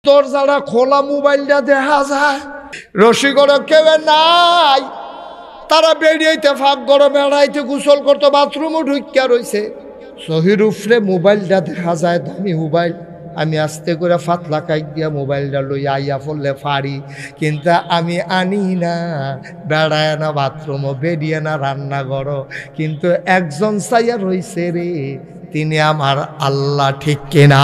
তোর যারা খোলা মোবাইলটা দেখা যায় রসিকর কেউ নাই, তারা বেরিয়েতে ফাঁক গরমে এড়াইতে গোসল করতো, বাথরুমও ঢুকিয়া রয়েছে, সহির উফরে মোবাইলটা দেখা যায়, দামি মোবাইল। আমি আস্তে করে ফাতলা কাইক দিয়া মোবাইলটা লই আইয়া পড়লে পারি, কিন্তু আমি আনি না, বেড়ায় না বাথরুমও, বেরিয়ে না রান্নাঘর, কিন্তু একজন চাইয়া রইছে রে, তিনি আমার আল্লাহ, ঠিক কিনা?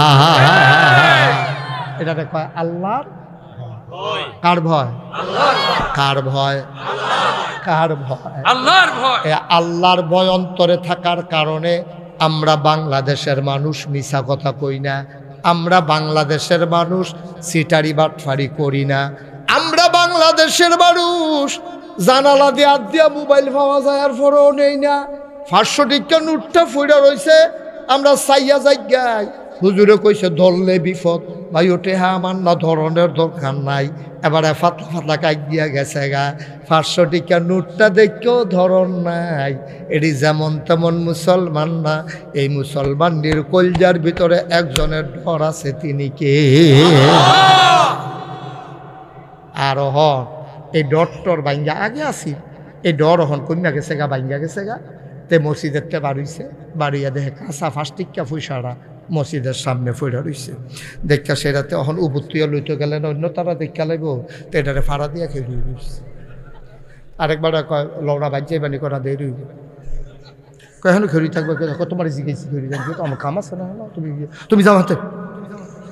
এটা কয় আল্লাহর কার ভয়? কার ভয়? কার ভয়? আল্লাহর ভয়। আল্লাহর ভয় অন্তরে থাকার কারণে আমরা বাংলাদেশের মানুষ মিছা কথা কই না, আমরা বাংলাদেশের মানুষ সিটারি বাটফারি করি না, আমরা বাংলাদেশের মানুষ জানালা দিয়ে হাত দিয়া মোবাইল পাওয়া যায় আর পরেও নেই না। 500 টাকা নোটটা ফুইরা রয়েছে, আমরা চাইয়া যাই, হুজুরে কইছে ধরলে বিপদ, ভাই ওঠে হ্যাঁ আমার না ধরনের দরকার নাই, এবারে ফাতলা ফাতলা কাইক দিয়া গেছে গা, 500 টাকা নোটটা দেখেও ধরন নাই। এটি যেমন তেমন মুসলমান না, এই মুসলমানদের কলজার ভিতরে একজনের ডর আছে, তিনি কে? আর হন এই ডরটর বাইঙ্গা আগে আসি, এই ডর হন কন্যা গেছে গা, বাইঙ্গা গেছে গা, তে মসজিদেরটা বাড়িছে, বাড়িয়া দেখে কাঁচা 5 টাকা পয়সাটা মসজিদের সামনে ফইরা রইছে, দেখা সেরাতে এখন উবুত্তুয়া লইতে গেলেন, অন্য তারা দেখা লাগবো, তো এটারে ফাড়া দিয়া খেয়ে রইছে। আরেকবার কয় লওড়া বাজ্যে বানি করা দেয় রইব, কয় এখন খেরি থাকবে, তোমার জিজ্ঞেসি খেরি থাকবে, তো আমার কাম আছে না, তুমি যাও হাতে,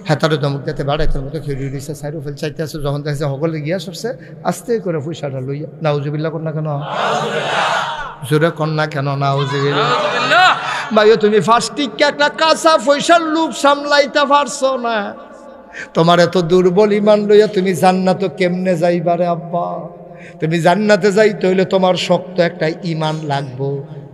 হ্যাঁ তারে দমক দিতে বাড়াইতে মতো খেয়ে রইছে, সাইরও ফেল চাইতে আসে, যখন দেখছে সকলে গিয়া সরছে, আস্তে করে পয়সাটা লইয়া, নাউজুবিল্লাহ কন্যা কেন, জোরে কন্যা কেন, নাউজুবিল্লাহ। ভাইও তুমি 5 টাকা একটা কাঁচা পয়সার লোভ সামলাইতে পারছো না, তোমার এত দুর্বল ইমান লইয়া তুমি জান্নাতে কেমনে যাইবারে আব্বা? তুমি জান্নাতে যাইতে হইলে তোমার শক্ত একটা ইমান লাগবো,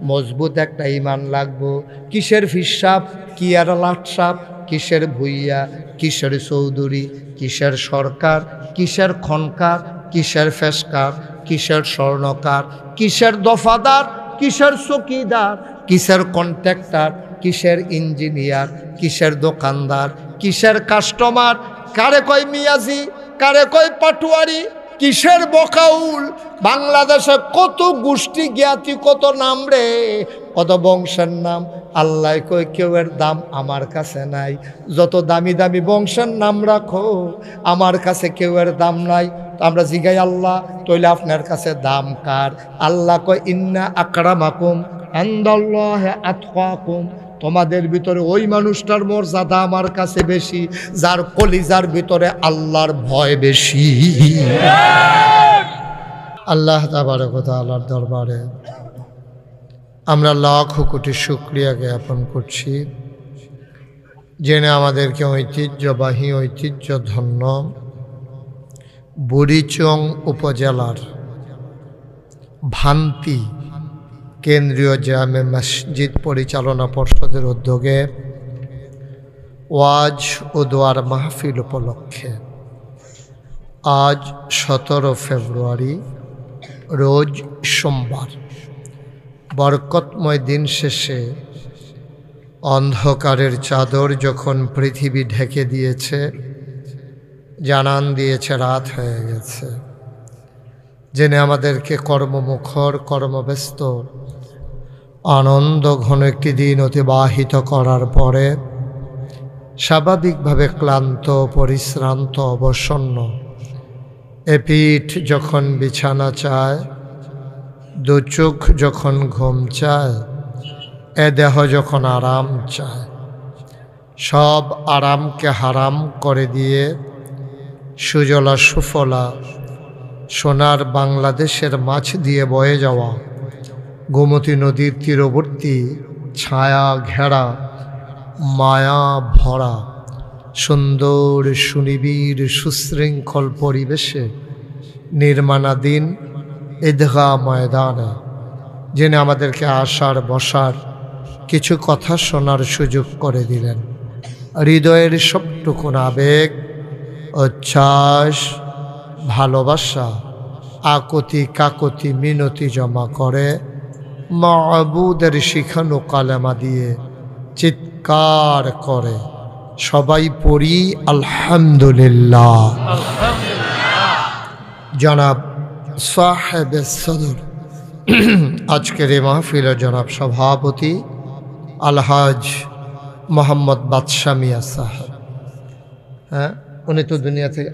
মজবুত একটা ইমান লাগবো। কিসের ফিসাব, কি আর লাটসাপ, কিসের ভুইয়া, কিসের চৌধুরী, কিসের সরকার, কিসের খনকার, কিসের ফেসকার, কিসের স্বর্ণকার, কিসের দফাদার, কিসের চকিদার, কিসের কন্ট্রাক্টর, কিসের ইঞ্জিনিয়ার, কিসের দোকানদার, কিসের কাস্টমার, কারে কয় মিয়াজি, কারে কয় পাটুয়ারি, কিসের বকাউল। বাংলাদেশে কত গোষ্ঠী জ্ঞাতি, কত নাম রে, কত বংশের নাম। আল্লাহ কই কেউ এর দাম আমার কাছে নাই, যত দামি দামি বংশের নাম রাখো আমার কাছে কেউ এর দাম নাই। তো আমরা জিগাই আল্লাহ তইলে আপনার কাছে দাম কার? আল্লাহ কয় ইন্না আকরামাকুম ইনদাল্লাহি আতকাকুম, তোমাদের ভিতরে ওই মানুষটার মর্যাদা আমার কাছে বেশি যার কলিজার ভিতরে আল্লাহর ভয় বেশি। আল্লাহ তাবারক ওয়া তাআলার দরবারে আমরা লাখ কোটি শুকরিয়া জ্ঞাপন করছি, জেনে আমাদেরকে ঐতিহ্যবাহী ঐতিহ্যধন্য বুড়িচং উপজেলার ভান্তি কেন্দ্রীয় জামে মসজিদ পরিচালনা পর্ষদের উদ্যোগে ওয়াজ ও দোয়ার মাহফিল উপলক্ষে আজ 17 ফেব্রুয়ারি রোজ সোমবার বরকতময় দিন শেষে অন্ধকারের চাদর যখন পৃথিবী ঢেকে দিয়েছে, জানান দিয়েছে রাত হয়ে গেছে, জেনে আমাদেরকে কর্মমুখর কর্মব্যস্ত আনন্দ ঘন একটি দিন অতিবাহিত করার পরে স্বাভাবিকভাবে ক্লান্ত পরিশ্রান্ত অবসন্ন এ পিঠ যখন বিছানা চায়, দু চোখ যখন ঘুম চায়, এ দেহ যখন আরাম চায়, সব আরামকে হারাম করে দিয়ে সুজলা সুফলা সোনার বাংলাদেশের মাছ দিয়ে বয়ে যাওয়া গোমতী নদীর তীরবর্তী ছায়া ঘেরা মায়া ভরা সুন্দর সুনিবিড় সুশৃঙ্খল পরিবেশে নির্মাণাধীন ঈদগাহ ময়দানে যিনি আমাদেরকে আসার বসার কিছু কথা শোনার সুযোগ করে দিলেন, হৃদয়ের সবটুকুন আবেগ, উচ্ছ্বাস, ভালোবাসা, আকুতি কাকুতি মিনতি জমা করে মাবুদের শিখানো কালেমা দিয়ে চিৎকার করে সবাই পড়ি আলহামদুলিল্লাহ। জনাব সাহেবে সদর আজকের এই মাহফিলের জনাব সভাপতি আলহাজ মোহাম্মদ বাদশা মিয়া সাহেব, হ্যাঁ উনি তো দুনিয়া থেকে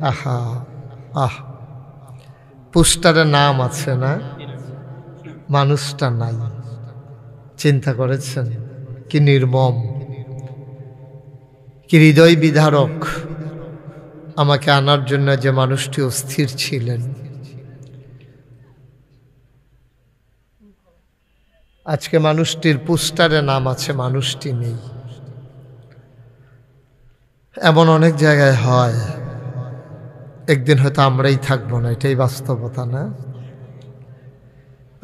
পোস্টারের নাম আছে না, মানুষটা নাই। চিন্তা করেছেন কি নির্মম, কি হৃদয় বিদারক। আমাকে আনার জন্য যে মানুষটি অস্থির ছিলেন, আজকে মানুষটির পোস্টারে নাম আছে, মানুষটি নেই। এমন অনেক জায়গায় হয়, একদিন হয়তো আমরাই থাকবো না, এটাই বাস্তবতা না?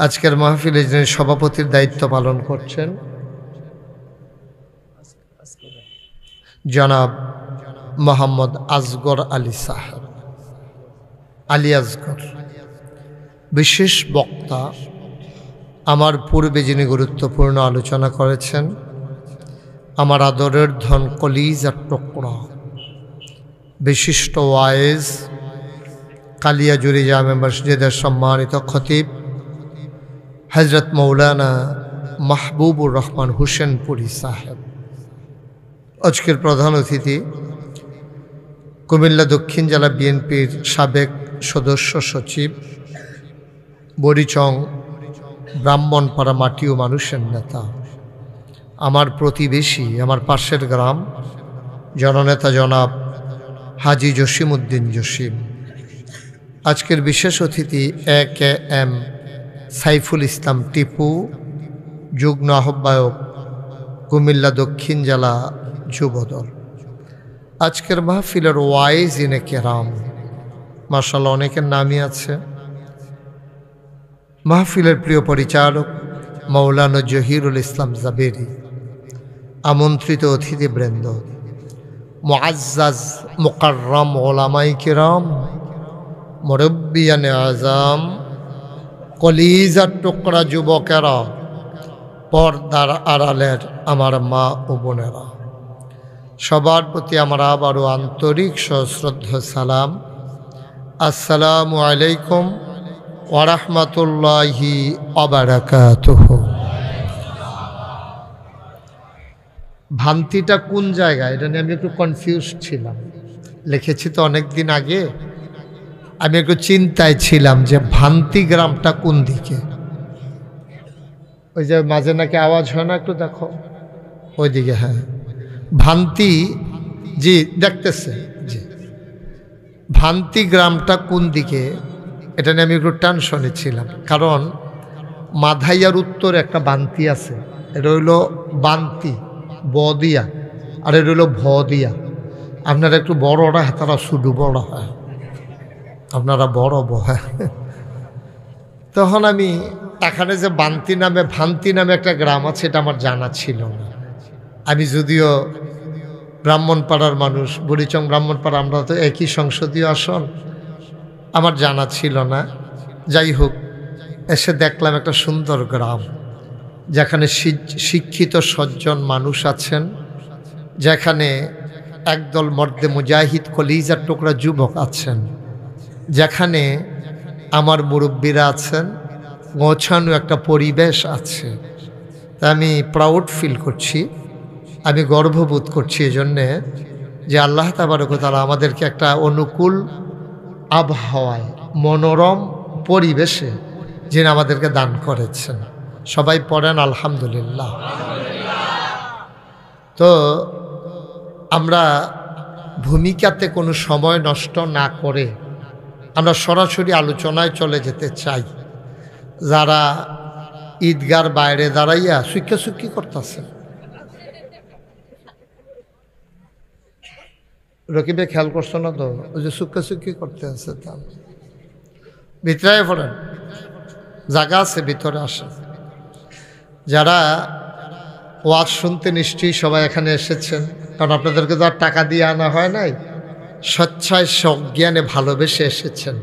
আজকের মাহফিলে যিনি সভাপতির দায়িত্ব পালন করছেন জনাব মোহাম্মদ আসগর আলী সাহেব, আলী আসগর, বিশেষ বক্তা। আমার পূর্বে যিনি গুরুত্বপূর্ণ আলোচনা করেছেন, আমার আদরের ধন কলিজার টুকরা, বিশিষ্ট ওয়াইজ, কালিয়াজুরি জামে মসজিদের সম্মানিত খতিব হজরত মৌলানা মাহবুবুর রহমান হুসেনপুরি সাহেব। আজকের প্রধান অতিথি কুমিল্লা দক্ষিণ জেলা বিএনপির সাবেক সদস্য সচিব, বরিচং ব্রাহ্মণপাড়া মাটি ও মানুষের নেতা, আমার প্রতিবেশী, আমার পাশের গ্রাম, জননেতা জনাব হাজি জসিমউদ্দিন জসিম। আজকের বিশেষ অতিথি AKM সাইফুল ইসলাম টিপু, যুগ্ম আহ্বায়ক কুমিল্লা দক্ষিণ জেলা যুবদল। আজকের মাহফিলের ওয়াইজ ইনে কেরাম, মাশাআল্লাহ অনেকের নামই আছে। মাহফিলের প্রিয় পরিচালক মৌলানা জহিরুল ইসলাম জাবেরি, আমন্ত্রিত অতিথিবৃন্দ, মুআজ্জাজ মুকাররম ওলামায়ে কিরাম, মুরব্বিয়ানে আজম, কলিজার টুকরা যুবকেরা, পর্দার আড়ালের আমার মা ও বোনেরা, সবার প্রতি আমার আবারও আন্তরিক সশ্রদ্ধ সালাম। আসসালামু আলাইকুম ওয়া রাহমাতুল্লাহি ওয়া বারাকাতুহু। ভান্তিটা কোন জায়গায়, এটা নিয়ে আমি একটু কনফিউজ ছিলাম। লিখেছি তো অনেক দিন আগে, আমি একটু চিন্তায় ছিলাম যে ভান্তি গ্রামটা কোন দিকে। ওই যে মাঝে নাকি আওয়াজ হয় না, একটু দেখো ওইদিকে। হ্যাঁ, ভান্তি, জি দেখতেছে, জি ভান্তি গ্রামটা কোন দিকে, এটা নিয়ে আমি একটু টেনশনে ছিলাম। কারণ মাধাইয়ার উত্তরে একটা বান্তি আছে, এটা হইল বান্তি বদিয়া, আর এটা হইল ভদিয়া। আপনারা একটু বড়রা, তারা শুধু বড় হয়, আপনারা বড় বহায়। তখন আমি এখানে যে বান্তি নামে, ভান্তি নামে একটা গ্রাম আছে, এটা আমার জানা ছিল না। আমি যদিও ব্রাহ্মণপাড়ার মানুষ, বুড়িচং ব্রাহ্মণপাড়া, আমরা তো একই সংসদীয় আসন, আমার জানা ছিল না। যাই হোক, এসে দেখলাম একটা সুন্দর গ্রাম, যেখানে শিক্ষিত সজ্জন মানুষ আছেন, যেখানে একদল মর্দে মুজাহিদ কলিজার টুকরা যুবক আছেন, যেখানে আমার মুরব্বীরা আছেন, গোছানো একটা পরিবেশ আছে। তা আমি প্রাউড ফিল করছি, আমি গর্ববোধ করছি এজন্যে যে আল্লাহ তাবারক ওয়া তাআলা আমাদেরকে একটা অনুকূল আবহাওয়ায়, মনোরম পরিবেশে যিনি আমাদেরকে দান করেছেন। সবাই পড়েন আলহামদুলিল্লাহ। তো আমরা ভূমিকাতে কোনো সময় নষ্ট না করে আমরা সরাসরি আলোচনায় চলে যেতে চাই। যারা ঈদগার বাইরে দাঁড়াইয়া সুক্কি করতেছে, রকিবে খেয়াল করছো না তো, ওই যে সুক্কি করতে আছে, তা ভিতরে পড়েন, জায়গা আছে ভিতরে আসে। যারা ওয়াজ শুনতে নিশ্চয়ই সবাই এখানে এসেছেন, কারণ আপনাদেরকে তো আর টাকা দিয়ে আনা হয় নাই, স্বেচ্ছায় সজ্ঞানে ভালোবেসে এসেছেন।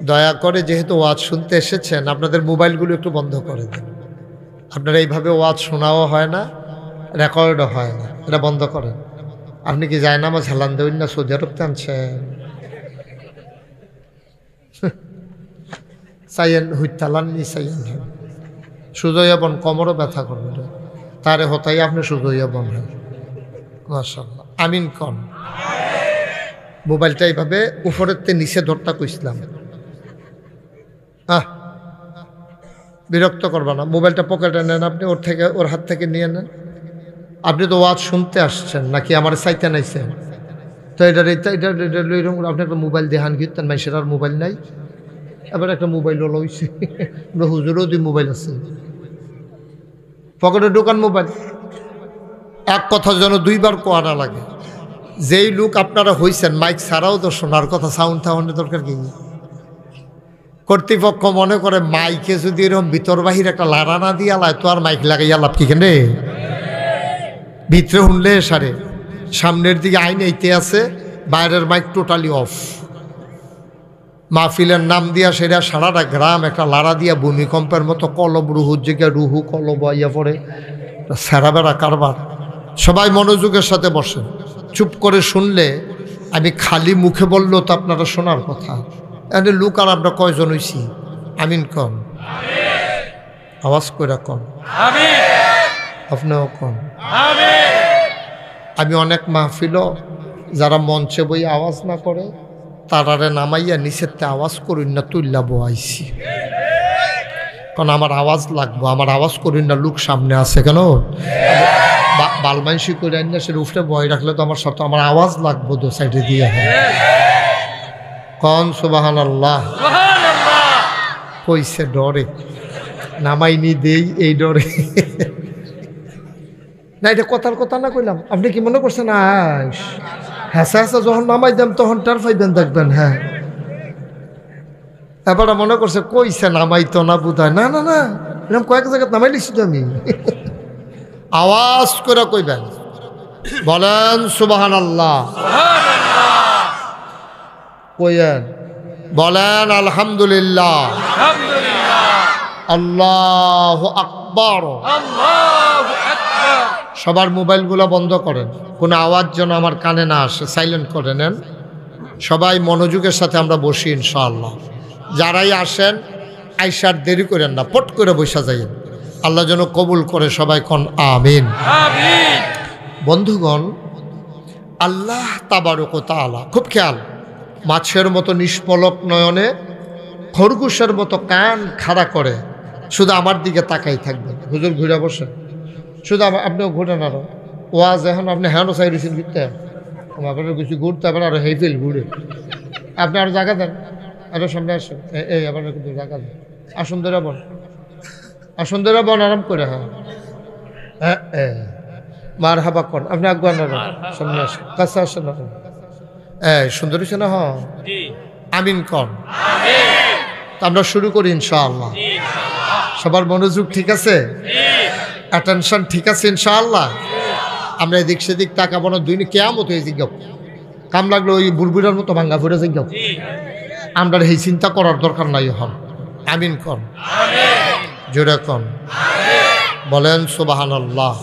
দয়া করে যেহেতু ওয়াজ শুনতে এসেছেন, আপনাদের মোবাইলগুলো একটু বন্ধ করে দেন। আপনারা এইভাবে ওয়াজ শোনাও হয় না, রেকর্ডও হয় না, এটা বন্ধ করেন। আপনি কি যায় নামাজ হেলান দেবেন না সৌদি আরব টানছেন? চাইয়েন হুইতালান নি চাইয়েন সুজয়া বন কমরও ব্যথা করবেন তারে হতাই আপনি সুজয়া বন হয় মাশাআল্লাহ আমিন কন। মোবাইলটা এইভাবে উপরের তে নিচে ধরতা কইছিলাম বিরক্ত করবা না, মোবাইলটা পকেটে নেন, আপনি ওর হাত থেকে নিয়ে নেন। আপনি তো ওয়াজ শুনতে আসছেন নাকি আমার চাইতে নাইছেন? তো এটা আপনি একটা মোবাইল দেখান গিয়েছেন মাইসের আর মোবাইল নাই, এবার একটা মোবাইলও লইছে হুজুরও দুই মোবাইল আছে পকেটে ঢোকান মোবাইল। এক কথা যেন দুইবার কোয়া না লাগে। যেই লোক আপনারা হইছেন মাইক ছাড়াও তো শোনার কথা, সাউন্ড থাউন্ডের দরকার কি? কর্তৃপক্ষ মনে করে মাইকে যদি এরকম ভিতর বাহির একটা লাড়া না দিয়ে আলায় তো আর মাইক লাগাইয়া লাভ কি কেনে? ভিতরে শুনলে সারে সামনের দিকে আইন এইতে আছে, বাইরের মাইক টোটালি অফ। মাহফিলের নাম দিয়া সেটা সারাটা গ্রাম একটা লাড়া দিয়া ভূমিকম্পের মতো কলব রুহুর জায়গায় রুহু কলব আইয়া পড়ে, সেরা বেড়া কারবার। সবাই মনোযোগের সাথে বসেন, চুপ করে শুনলে আমি খালি মুখে বললেও তো আপনারা শোনার কথা। এনে লোক আর আমরা কয়জন হইছি? আমিন কন, আওয়াজ করে কন, আপনিও কন। আমি অনেক মাহফিল যারা মঞ্চে বই আওয়াজ না করে তারারে নামাইয়া নিচেতে আওয়াজ করুন না তুল্লা বইছি, কারণ আমার আওয়াজ লাগবো। আমার আওয়াজ করুন না, লোক সামনে আছে কেন বালমাইশি করে আন না, সে উঠে বয় রাখলে তো আমার সাথে আমার আওয়াজ লাগবো দু সাইডে দিয়ে। কন সুবহানাল্লাহ। কইছে ডরে নামাইনি দেই এই ডরে না, এটা কথার কথা না কইলাম। আপনি কি মনে করছেন হ্যাঁসা হ্যাঁসা যখন নামাই দেন তখন টার পাইবেন দেখবেন? হ্যাঁ, এবার মনে করছে কইছে নামাই তো না বোধ হয়। না না না, এরকম কয়েক জায়গায় নামাই লিখছি তো আমি। আওয়াজ করে কইবেন, বলেন সুবহানাল্লাহ, কইয়েন, বলেন আলহামদুলিল্লাহ, আল্লাহু আকবার। সবার মোবাইলগুলো বন্ধ করেন, কোনো আওয়াজ যেন আমার কানে না আসে, সাইলেন্ট করে নেন। সবাই মনোযোগের সাথে আমরা বসি ইনশাআল্লাহ। যারাই আসেন আইসার দেরি করেন না, পট করে বসা যাইয়েন। আল্লাহ যেন কবুল করে, সবাই কোন আমিন। বন্ধুগণ, আল্লাহ তাবারক ওয়া তাআলা খুব খেয়াল, মাছের মতো নিষ্পলক নয়নে, খরগোশের মতো কান খাড়া করে শুধু আমার দিকে তাকাই থাকবেন। হুজুর ঘুরে বসে, শুধু আপনিও ঘুরেন। আরো ওয়াজ এখন আপনি হ্যাঁ চাই রয়েছেন ঘুরতে, আপনার কিছু ঘুরতে আবার আরো হেইফেল ঘুরে। আপনি আরো জায়গা দেন, আরো সামনে আসেন, এই আবার কিন্তু জায়গা দেন। আসুন ধরে বন, আসুন ধরে বন, আরাম করে। হ্যাঁ মার হাবা কন, আপনি আগুয়ান সামনে আসেন, কাছে আসেন। সুন্দর হয়েছে না? হ্যাঁ আমিন কন। আমরা শুরু করি ইনশাআল্লাহ। সবার মনোযোগ ঠিক আছে? অ্যাটেনশন ঠিক আছে ইনশাআল্লাহ? আমরা এদিক সেদিক তাকাবো না, দুই কেয়ামত হয়ে জিজ্ঞাব, কাম লাগলো ওই বুড়বুড়ার মতো ভাঙ্গা ফুরে জিজ্ঞাব। আমরা এই চিন্তা করার দরকার নাই। হন আমিন কন, জোরে কন, বলেন সুবহানাল্লাহ,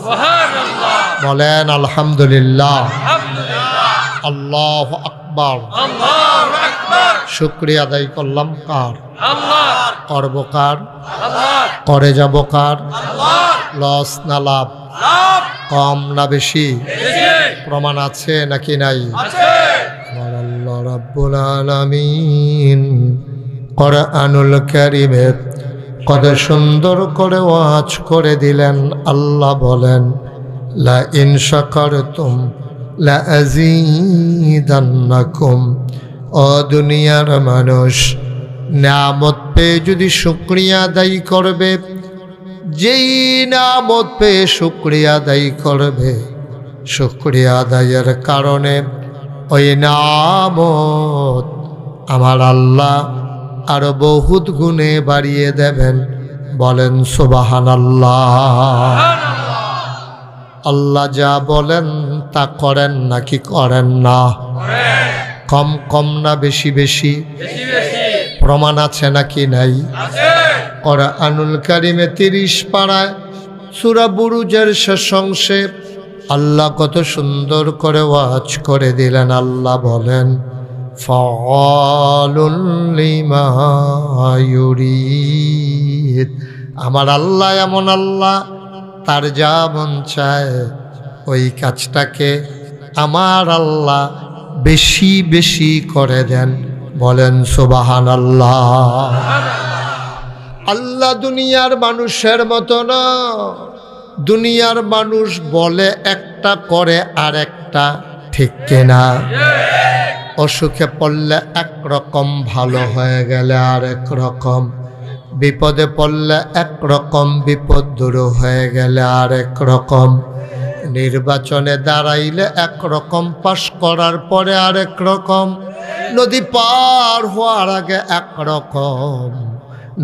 বলেন আলহামদুলিল্লাহ, আল্লাহু আকবার। শুকরিয়া আদায় করলাম কার? করব কার? করে যাব কার? লস না লাভ? কম না বেশি? প্রমাণ আছে নাকি নাই? আল্লাহ রাব্বুল আলামিন কোরআনুল কারীমে কত সুন্দর করে ওয়াজ করে দিলেন। আল্লাহ বলেন, লা ইন শাকারতুম লা আযীদান্নাকুম। ও দুনিয়ার মানুষ, নিয়ামত পেয়ে যদি শুকরিয়া আদায় করবে, যেই নিয়ামত পেয়ে শুকরিয়া আদায় করবে, শুকরিয়া আদায়ের কারণে ওই নিয়ামত আমার আল্লাহ আরো বহুত গুণে বাড়িয়ে দেবেন। বলেন সুবহানাল্লাহ। আল্লাহ যা বলেন তা করেন নাকি করেন না? কম কম না বেশি বেশি? প্রমাণ আছে নাকি নাই? কোরআনুল কারীমে 30 পারায় সূরা বুরুজের শেষ অংশে আল্লাহ কত সুন্দর করে ওয়াজ করে দিলেন। আল্লাহ বলেন ফাআলুল লিমা ইউরিদ। আমার আল্লাহ এমন আল্লাহ, তার যা মন চায় ওই কাজটাকে আমার আল্লাহ বেশি বেশি করে দেন। বলেন সুবহানাল্লাহ। আল্লাহ দুনিয়ার মানুষের মতো না। দুনিয়ার মানুষ বলে একটা করে আর একটা, ঠিক কিনা? অসুখে পড়লে একরকম, ভালো হয়ে গেলে আরেক রকম, বিপদে পড়লে একরকম, বিপদ দূর হয়ে গেলে আরেক রকম, নির্বাচনে দাঁড়াইলে একরকম, পাশ করার পরে আরেক রকম, নদী পার হওয়ার আগে একরকম,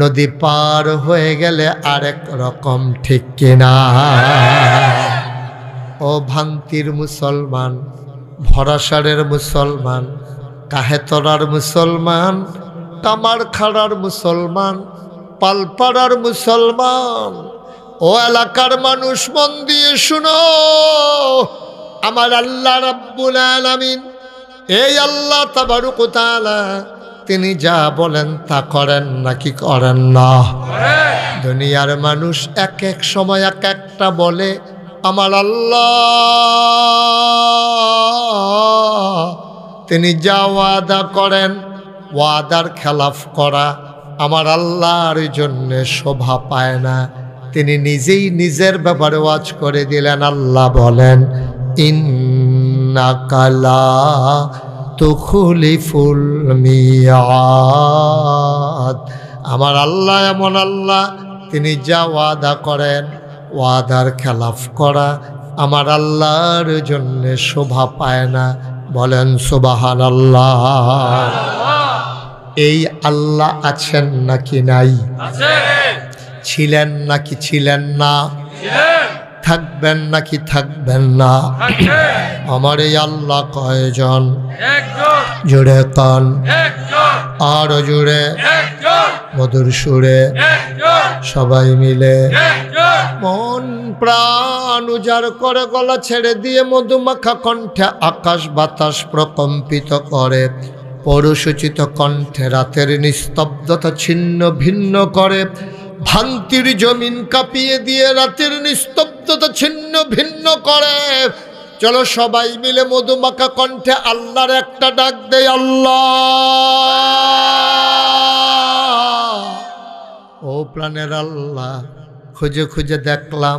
নদী পার হয়ে গেলে আরেক রকম, ঠিক কিনা? ও ভান্তির মুসলমান, ভরাসারের মুসলমান, কাহেতরার মুসলমান, কামারখাড়ার মুসলমান, পালপাড়ার মুসলমান, ও এলাকার মানুষ মন দিয়ে শুনো। আমার আল্লাহ রাব্বুল আলামিন, এই আল্লাহ তাবারক ওয়া তাআলা, তিনি যা বলেন তা করেন নাকি করেন না? দুনিয়ার মানুষ এক এক সময় এক একটা বলে। আমার আল্লাহ তিনি যা ওয়াদা করেন, ওয়াদার খেলাফ করা আমার আল্লাহর জন্য শোভা পায় না। তিনি নিজেই নিজের ব্যাপারে ওয়াজ করে দিলেন। আল্লাহ বলেন ইন্নাকা লা তুখলিফুল মিয়াদ। আমার আল্লাহ এমন আল্লাহ, তিনি যা ওয়াদা করেন, ওয়াদার খেলাফ করা আমার আল্লাহর জন্য শোভা পায় না। বলেন সুবহানাল্লাহ। এই আল্লাহ আছেন নাকি নাই? ছিলেন নাকি ছিলেন না? থাকবেন নাকি থাকবেন না? আমার এই আল্লাহ কয়জন? জুড়ে কান, আরো জুড়ে, মধুর সুরে, সবাই মিলে মন প্রাণ উজাড় করে গলা ছেড়ে দিয়ে মধুমাখা কণ্ঠে আকাশ বাতাস প্রকম্পিত করে, পৌরসূচিত কণ্ঠে রাতের নিস্তব্ধতা ছিন্ন ভিন্ন করে, ভান্তির জমিন কাঁপিয়ে দিয়ে রাতের নিস্তব্ধতা ছিন্ন ভিন্ন করে। চলো সবাই মিলে মধুমাখা কণ্ঠে আল্লাহর একটা ডাক দেয়, আল্লাহ। ও প্রাণের আল্লাহ, খুঁজে খুঁজে দেখলাম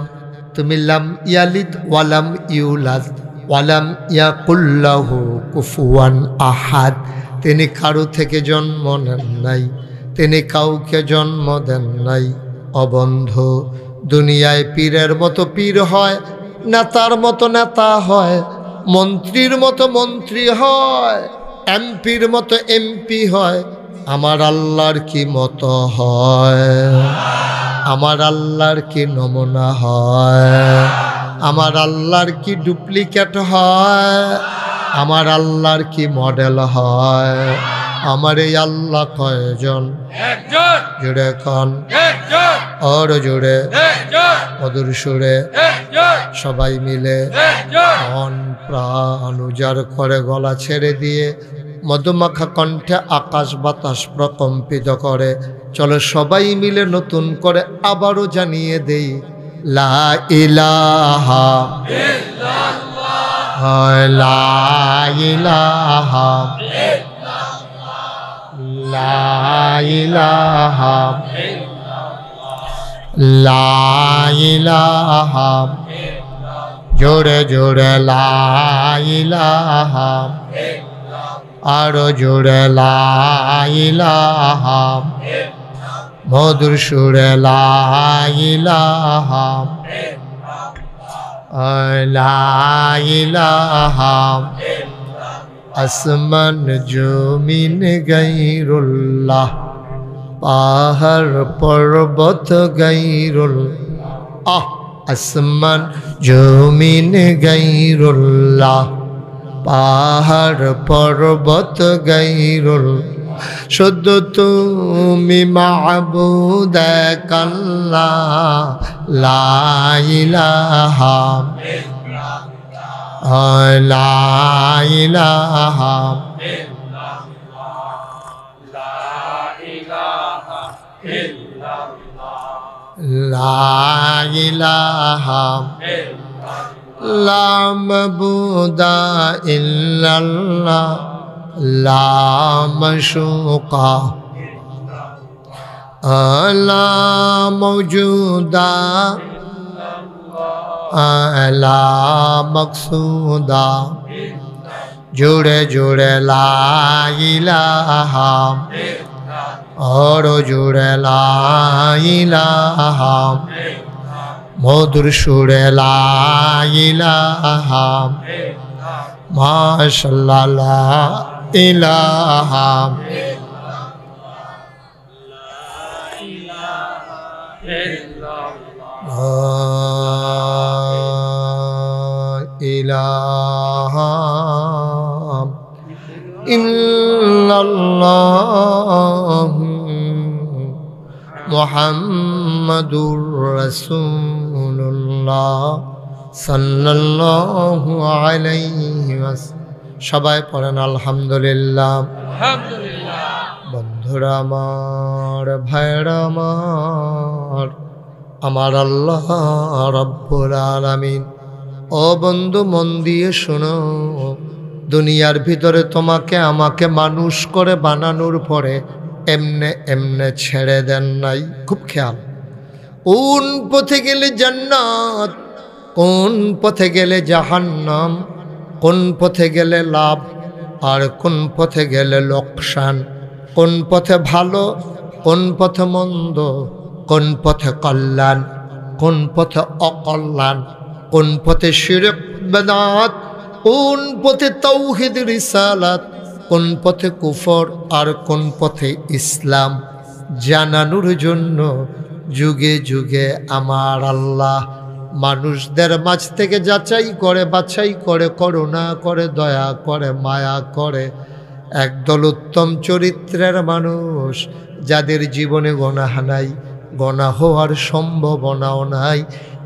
তুমি লাম ইয়ালিদ ওয়ালাম ইউলাদ ওয়ালাম ইয়াকুল লাহু কুফুয়ান আহাদ। তিনি কারো থেকে জন্ম নেন নাই, তিনি কাউকে জন্ম দেন নাই। অবন্ধ, দুনিয়ায় পীরের মতো পীর হয়, নেতার মতো নেতা হয়, মন্ত্রীর মতো মন্ত্রী হয়, এমপির মতো এমপি হয়। আমার আল্লাহর কি মতো হয়? আমার আল্লাহর কি নমুনা হয়? আমার আল্লাহর কি ডুপ্লিকেট হয়? আমার আল্লাহর কি মডেল হয়? আমার এই আল্লাহ কয়জন? জুড়ে কন, আর জুড়ে, মধুর সুরে, সবাই মিলে মন প্রাণ উজাড় করে গলা ছেড়ে দিয়ে মধুমাখা কণ্ঠে আকাশ বাতাস প্রকম্পিত করে। চলো সবাই মিলে নতুন করে আবারও জানিয়ে দেই, লা ইলাহা ইল্লাল্লাহ, লা ইলাহা লা ইলাহা লা ইলাহা, জোরে জোরে লা ইলাহা, আরো জোরে লা ইলাহা, মধুর সুরে লা ইলাহা লা ইলাহা। আসমান জমিন গায়রুল্লাহ, পাহাড় পর্বত গায়রুল্লাহ। আসমান জমিন গায়রুল্লাহ, পাহাড় পর্বত গায়রুল্লাহ। শুদ্ধ তুমি মাবুদ এক আল্লাহ, লা ইলাহা লা ইলাহা লা ইলাহা লা মাবুদা ইল্লাল্লাহ লা মাশুকা লা মওজুদা লা মকসুদা জুড়ে জুড়ে লা ইলাহা और जुड़े ला इलाहा मधुर सुरे ला इलाहा माशाल्लाह ला इलाहा इलाहा इल्लल्लाह मुहम्मदुर रसूलुल्लाह सल्लल्लाहु अलैहि वसल्लम सबाई पढ़ेन अल्हम्दुलिल्लाह अल्हम्दुलिल्लाह बंधुरा आमार भाइरा आमार अल्लाह रब्बुल आलामीन ओ बंधु मन दिए शुनो दुनियार भितरे तोमाके आमाके मानुष करे बानानोर परे एमने एमने छेड़े देन नाई खूब ख्याल कोन पथे गेले जन्नत कोन पथे गेले जहन्नाम कोन पथे गेले लाभ और कोन पथे गेले लोकसान कोन पथे भालो कोन पथे मंद कोन पथे कल्याण कोन पथे अकल्याण कोन पथे शिरक बिदअत कोन पथे तौहीद रिसालत कोन पथे कुफर और कोन पथे इस्लाम জানানোর জন্য যুগে যুগে আমার আল্লাহ মানুষদের মাঝ থেকে যাচাই করে বাছাই করে করুণা করে দয়া করে মায়া করে একদল উত্তম চরিত্রের মানুষ যাদের জীবনে গুনাহ নাই গুনাহ হওয়ার সম্ভাবনাও নাই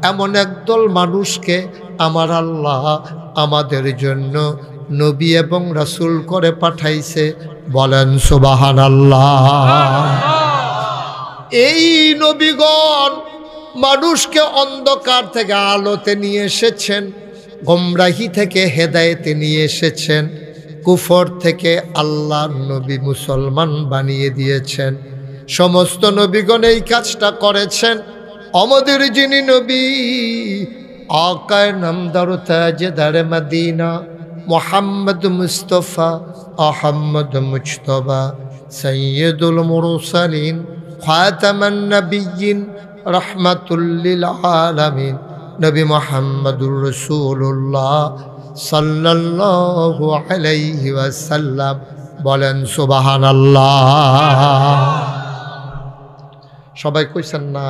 এমন একদল মানুষকে আমার আল্লাহ আমাদের জন্য নবী এবং রাসূল করে পাঠাইছে বলেন সুবহানাল্লাহ। এই নবীগণ মানুষকে অন্ধকার থেকে আলোতে নিয়ে এসেছেন, গোমরাহি থেকে হেদায়েতে নিয়ে এসেছেন, কুফর থেকে আল্লাহর নবী মুসলমান বানিয়ে দিয়েছেন। সমস্ত নবীগণ এই কাজটা করেছেন। আমাদের যিনি নবী আকায়ে নামদার তাজদার মদিনা মুহাম্মদ মুস্তাফা আহমদ মুজতবা সৈয়দুল মুরসালিন খাতামান নবিয়্যিন রাহমাতুল লিল আলামিন নবী মুহাম্মদুর রাসূলুল্লাহ সাল্লাল্লাহু আলাইহি ওয়াসাল্লাম বলেন সুবহানাল্লাহ। সবাই কইছেন না?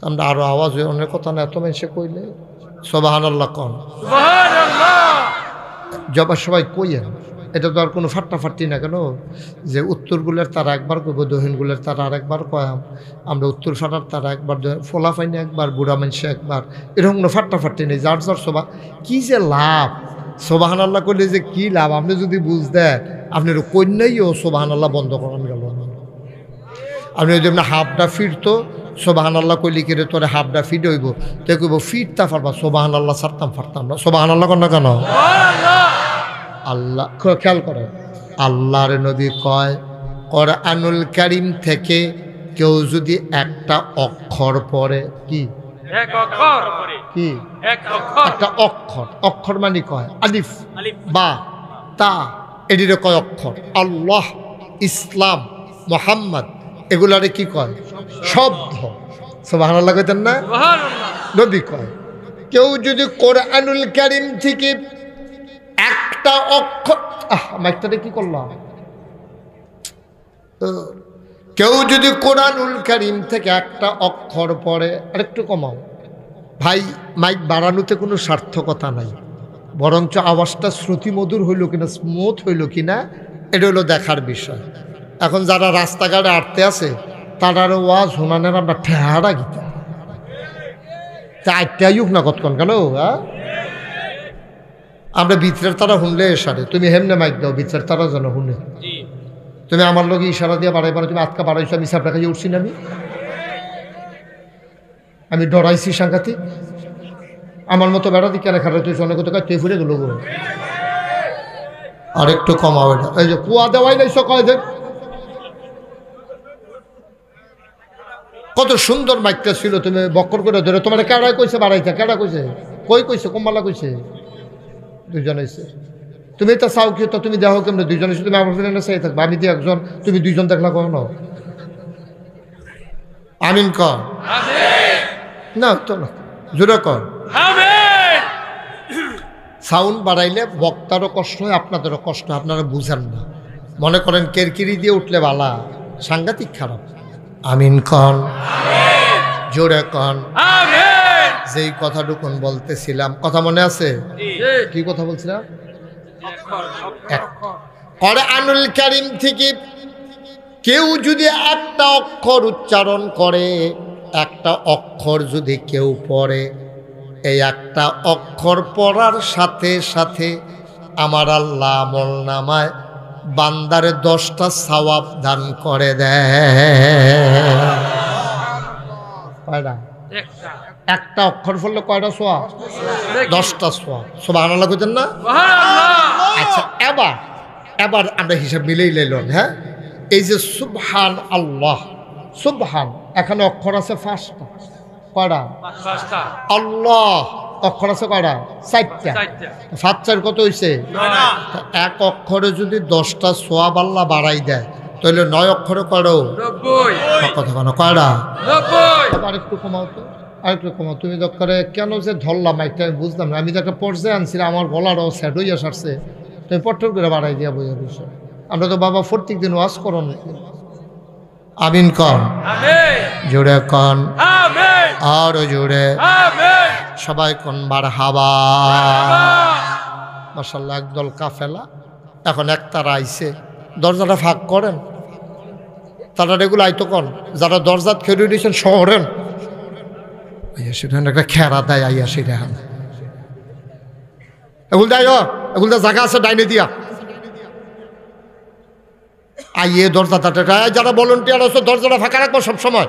আমরা আরো আওয়াজ হয়ে অনেক কথা না এত মেশে কইলে সুবহানাল্লাহ কোন সুবহানাল্লাহ জবা সবাই কইয়েন। এটা তো আর কোনো ফাট্টাফাট্টি না কেন যে উত্তরগুলোর তারা একবার কইব দক্ষিণগুলোর তারা আরেকবার কয়াম আমরা উত্তর ফাটার তারা একবার ফোলা ফাইনে একবার বুড়া মানুষে একবার এরকম কোনো ফাট্টাফাট্টি নেই। যার যার সবা কী যে লাভ সুবহানাল্লাহ করলে যে কী লাভ আপনি যদি বুঝতেন আপনার কন্যাইও সুবহানাল্লাহ বন্ধ করান গেল। আপনি যদি আপনার হাফটা ফিরতো সুবহানাল্লাহ কইলি কেড়ে তোরে হাফটা ফিট হইব তো কইব ফিরতা পারবা সুবহানাল্লাহ ছাড়তাম ফারতাম না। সুবহানাল্লাহ কন না কেন? আল্লাহ খেয়াল করে আল্লাহর নবী কয় কোরআনুল কারীম থেকে কেউ যদি একটা অক্ষর পড়ে কি এক অক্ষর কি একটা অক্ষর অক্ষর মানে কয় আলিফ বা তা এটির কয় অক্ষর আল্লাহ ইসলাম মুহাম্মদ এগুলারে কি কয় শব্দ। সুবহানাল্লাহ কইতেন না? নবী কয় কেউ যদি কোরআনুল কারীম থেকে একটা অক্ষর মাইকটারে কি করলাম কেউ যদি কোরআনুল কারীম থেকে একটা অক্ষর পড়ে আরেকটু কমাও ভাই, মাইক বাড়ানোতে কোনো সার্থকতা নাই, বরঞ্চ আওয়াজটা শ্রুতিমধুর হইল কিনা স্মুথ হইল কিনা এটা হলো দেখার বিষয়। এখন যারা রাস্তাঘাটে আটতে আছে তারার ওয়াজ শোনানের আমরা ঠেহারা গীতা তা আটটাই হোক না কতক্ষণ কেন আমরা ভিতরের তারা শুনলে সারে তুমি হেমনে মাইক দাও ভিতরের তারা যেন শুনে। তুমি আমার লোক ইশারা দিয়ে বাড়াই পারো, তুমি আটকা বাড়াইছো, আমি সাপটা খাইয়ে উঠছি না, আমি ডরাইছি সাংঘাতিক। আমার মতো বেড়া দিয়ে কেন খারাপ তুই অনেক কথা তুই ফুরে গেল গো। আর একটু কমাও এটা, এই যে কুয়া দেওয়াই নাই সকালে দেখ কত সুন্দর মাইকটা ছিল, তুমি বক্কর করে ধরে তোমার কেডাই কইছে বাড়াইতে, কেডা কইছে, কই কইছে, কম্বালা কইছে, দুইজন এসে। তুমি তো চাও কি তো তুমি দেখো কেমন দুইজন এসে, তুমি আমার ফিরে চাই থাকবে, আমি দিয়ে একজন, তুমি দুইজন দেখলা কখনো? আমিন কর না তো না, জোরে কর। সাউন্ড বাড়াইলে বক্তারও কষ্ট হয়, আপনাদেরও কষ্ট হয়, আপনারা বুঝেন না, মনে করেন কেরকিরি দিয়ে উঠলে বালা, সাংঘাতিক খারাপ। আমিন কন, জোরে কন। যেই কথাটুকুন বলতেছিলাম, কথা মনে আছে? কি কথা বলছিলাম? কোরআনুল কারীম থেকে কেউ যদি একটা অক্ষর উচ্চারণ করে, একটা অক্ষর যদি কেউ পড়ে, এই একটা অক্ষর পড়ার সাথে সাথে আমার আল্লাহ আমলনামায় বান্দারে 10টা সওয়াব দান করে দেয়। কয়টা? একটা অক্ষর পড়লে কয়টা সওয়াব? 10টা সওয়াব। সুবহানাল্লাহ কইতেন না? আচ্ছা, এবার আমরা হিসাব মিলেই লইলাম। হ্যাঁ, এই যে সুবহান আল্লাহ, সুবহান এখানে অক্ষর আছে 5টা, কয়টা? আল্লাহ অক্ষর আছে কয়টা? 4টা। 5 4 কত হইছে? এক অক্ষরে যদি 10টা সওয়াব আল্লাহ বাড়াই দেয়, তাহলে 9 অক্ষরে কয়টা? 90। কথা কেন কয়টা? 90। আবার একটু কমাও তো, আরেকটু কমাও। তুমি দরকারে কেন যে ধরলাম একটা আমি বুঝলাম না, আমি তো একটা পর্যায়ে আনছিলাম, আমার গলাটাও সেট হইয়া সারছে, তুমি পট্টর করে বাড়াই দিয়া বইয়া দিছো। আমরা তো বাবা প্রত্যেক দিন ওয়াজ করো না। আমিন কন, জোরে কন, আরো জোরে, সবাই কোন মারহাবা। মাশাআল্লাহ, একদল কাফেলা এখন একতারা আইছে, দরজাটা ফাঁক করেন, তারা এগুলো আইতো কন, যারা দরজাত খেয়ে দিয়েছেন শহরেন, সেটা একটা খেরা দেয় আইয়া, সেটা এগুলো দেয়, এগুলো জায়গা আছে ডাইনে দিয়া আইয়ে দরজাটা, যারা ভলেন্টিয়ার আছে দরজাটা ফাঁকা রাখবো সবসময়।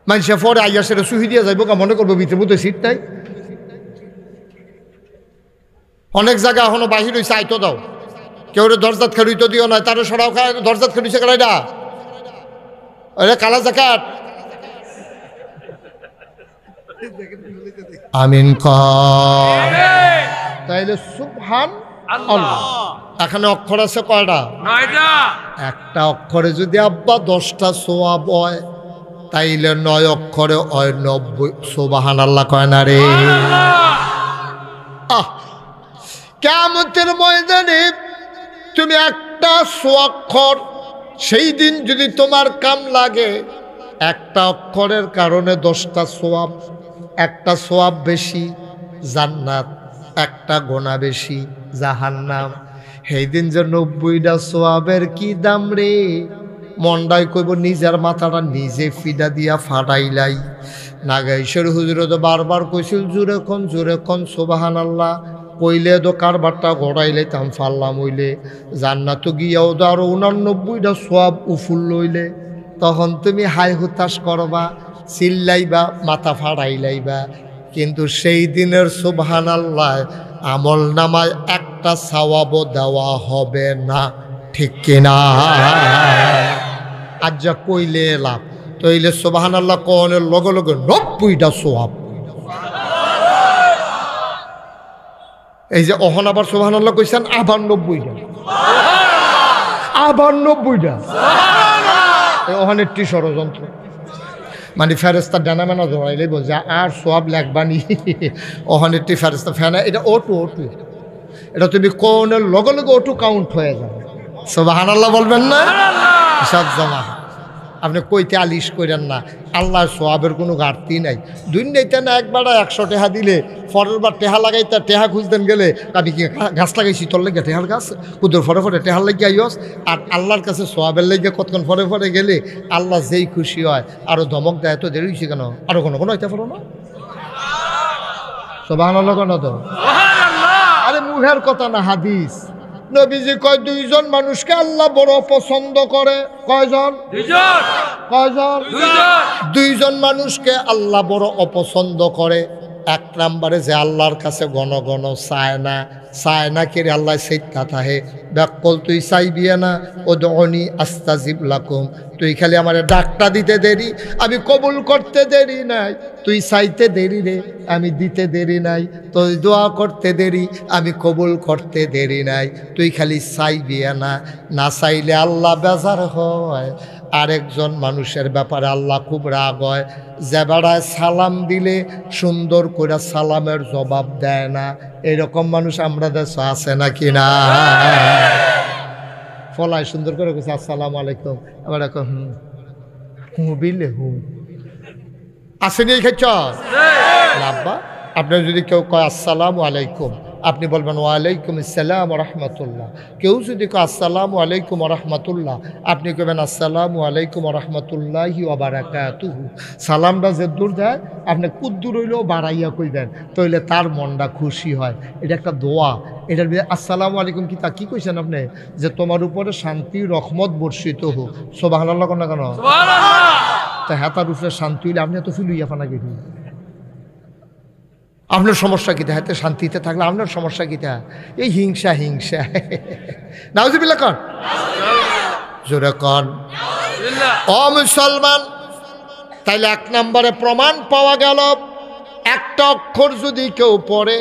মানুষে পরে আইয়া সেটা সুহি দিয়ে যাইব, মনে করবো ভিতরে মধ্যে সিট নাই। অনেক জায়গা এখনো বাহির হয়েছে, আইতো দাও, কেউ দরজাত খেলুইতো দিও না, তারা সরাও খায়, দরজাত খেলুইছে কালাইডা, আরে কালা জাকাত। আমিন কর। তাইলে সুবহান আল্লাহ এখানে অক্ষর আছে কয়টা? 9টা। একটা অক্ষরে যদি আব্বা 10টা সওয়াব হয়, তাইলে 9 অক্ষরে হয় 90। সুবহানাল্লাহ কয় না রে? কিয়ামতের ময়দানে তুমি একটা অক্ষর, সেই দিন যদি তোমার কাম লাগে, একটা অক্ষরের কারণে 10টা সওয়াব, একটা সওয়াব বেশি জান্নাত, একটা গোনা বেশি জাহান্নাম। সেই দিন যে 90টা সওয়াবের কি দাম রে, মন্ডাই কইব নিজের মাথাটা নিজে ফিডা দিয়া ফাটাইলাই। নাগাইশের হুজুরে তো বারবার কইছিল জোরে কোন সুবহানাল্লাহ, কইলে তো কারবারটা গড়াইলে তাম ফাল্লাম হইলে, জান্নাত গিয়াও তো আরো 89টা সওয়াব উফুল লইলে, তখন তুমি হাই হুতাশ করবা, চিল্লাইবা, মাথা ফাড়াইলাইবা। কিন্তু সেই দিনের সুবহানাল্লাহ আমল নামায় একটা সওয়াবও দেওয়া হবে না, ঠিক কিনা? আজ যা কইলে এলাম, তইলে সুবহানাল্লাহ কোনের লগে লগে 90টা সওয়াব। এই যে অহন আবার সুবহানাল্লাহ কইছেন, আবার 90টা, আবার 90টা। এই অহনেরটি ষড়যন্ত্র, মানে ফেরেস্তা ডানা মেনা ধরাইলে বোঝা আর সওয়াব লাগবানি। অহনেরটি ফেরেস্তা ফেনা, এটা ওটু, এটা তুমি কোনের লগে লগে ওটু কাউন্ট হয়ে যাবে। সুবহানাল্লাহ বলবেন না? সব জমা। আপনি কইতে আলিশ করেন না, আল্লাহর সওয়াবের কোনো ঘাটতি নাই। দুনিয়াতে না একবার 100 টাকা দিলে পরের বার টেহা লাগাইতে, টেহা খুঁজতেন গেলে আমি কি গাছ লাগাইছি তোর লেগে টেহার গাছ, কুদুর ফরে টেহার লেগে আইস। আর আল্লাহর কাছে সওয়াবের লেগে কতক্ষণ ফরে গেলে আল্লাহ যেই খুশি হয়, আরো ধমক দেয়, তো দেরি হয়েছে কেন, আরো কোনো হইতে পারো না। সুবহানাল্লাহ কেন তো মুহের কথা না, হাদিস। নবীজি কয় দুইজন মানুষকে আল্লাহ বড় পছন্দ করে। কয়জন? কয়জন? দুইজন মানুষকে আল্লাহ বড় অপছন্দ করে। এক নম্বরে যে আল্লাহর কাছে ঘন ঘন চায় না কে আল্লাহ সেইটা থাহে ব্যাকল তুই চাইবি না ও দনি আস্তাজিব লাকুম, তুই খালি আমার ডাকটা দিতে দেরি, আমি কবুল করতে দেরি নাই, তুই চাইতে দেরি রে, আমি দিতে দেরি নাই, তুই দোয়া করতে দেরি, আমি কবুল করতে দেরি নাই, তুই খালি চাইবি না চাইলে আল্লাহ বেজার হয়। আরেকজন মানুষের ব্যাপারে আল্লাহ খুব রাগ হয়, যে বেড়ায় সালাম দিলে সুন্দর করে সালামের জবাব দেয় না। এরকম মানুষ আমরা দেশে আছে নাকি না? ফলায় সুন্দর করে কেছে আসসালামু আলাইকুম, আবার বিলে আসেনি খাইছ আব্বা। আপনার যদি কেউ কয় আসসালামু আলাইকুম, আপনি বলবেন ওয়ালাইকুম আসসালাম রহমতুল্লাহ। কেউ যদি কয় আসসালামু আলাইকুম রহমতুল্লাহ, আপনি কবেন আসসালামু আলাইকুম রহমতুল্লাহি ওয়া বারাকাতুহু। সালামটা যে দূর দেয় আপনি কুদ্দুর হইলেও বাড়াইয়া কইবেন, তাইলে তার মনটা খুশি হয়। এটা একটা দোয়া। এটার আসসালামু আলাইকুম কি তা কি কইছেন আপনি? যে তোমার উপরে শান্তি রহমত বর্ষিত হোক। সুবহানাল্লাহ কোন না কেন? তা হাতার উপরে শান্তি হইলে আপনি এত ফিল হইয়া ফানা গেছি। আপনার সমস্যা কী? হাতে শান্তিতে থাকলে আপনার সমস্যা কী? এই হিংসা নাউজুবিল্লাহ কন, জোরে কন ও মুসলমান। তাইলে এক নম্বরে প্রমাণ পাওয়া গেল, একটা অক্ষর যদি কেউ পড়ে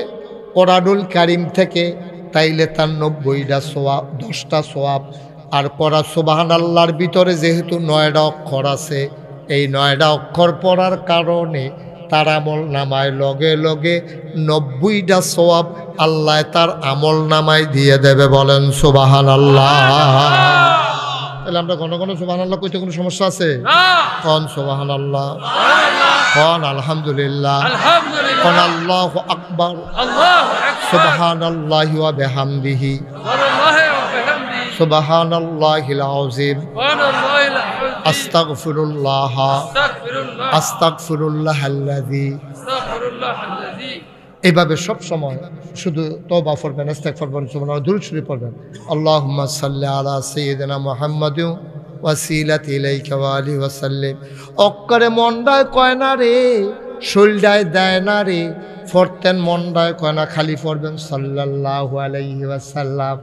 কোরআনুল কারীম থেকে, তাইলে তার 90টা সওয়াব, 10টা সওয়াব। আর পড়া সুবহানাল্লাহর ভিতরে যেহেতু 9টা অক্ষর আছে, এই 9টা অক্ষর পড়ার কারণে তার আমল নামায় লগে লগে 90টা সওয়াব আল্লাহ তার আমল নামায় দিয়ে দেবে। বলেন সুবহানাল্লাহ। তাহলে আমরা ঘন ঘন সুবহানাল্লাহ কইতে কোনো সমস্যা আছে? কোন সুবহানাল্লাহ, কোন আলহামদুলিল্লাহ, কোন আল্লাহু আকবার, সুবহানাল্লাহি ওয়া বিহামদিহি, সুবহানাল্লাহিল আযীম, আস্তাগফিরুল্লাহ, আস্তাগফিরুল্লাহাল্লাযী। এইভাবে সব সময় শুধু তওবা পড়বেন, ইস্তিগফার পড়বেন, সুবহানাল্লাহ, দুরূদ শরীফ পড়বেন। আল্লাহুম্মা সাল্লি আলা সাইয়্যিদিনা মুহাম্মাদিন ওয়াসিলাতি ইলাইকা ওয়া আলিহি ওয়া সাল্লিম। অক্করে মন্ডায় কয় না রে, শরীরটায় দেয় না রে, ফরতেন মন্ডায় কয় না, খালি পড়বেন সাল্লাল্লাহু আলাইহি ওয়াসাল্লাম।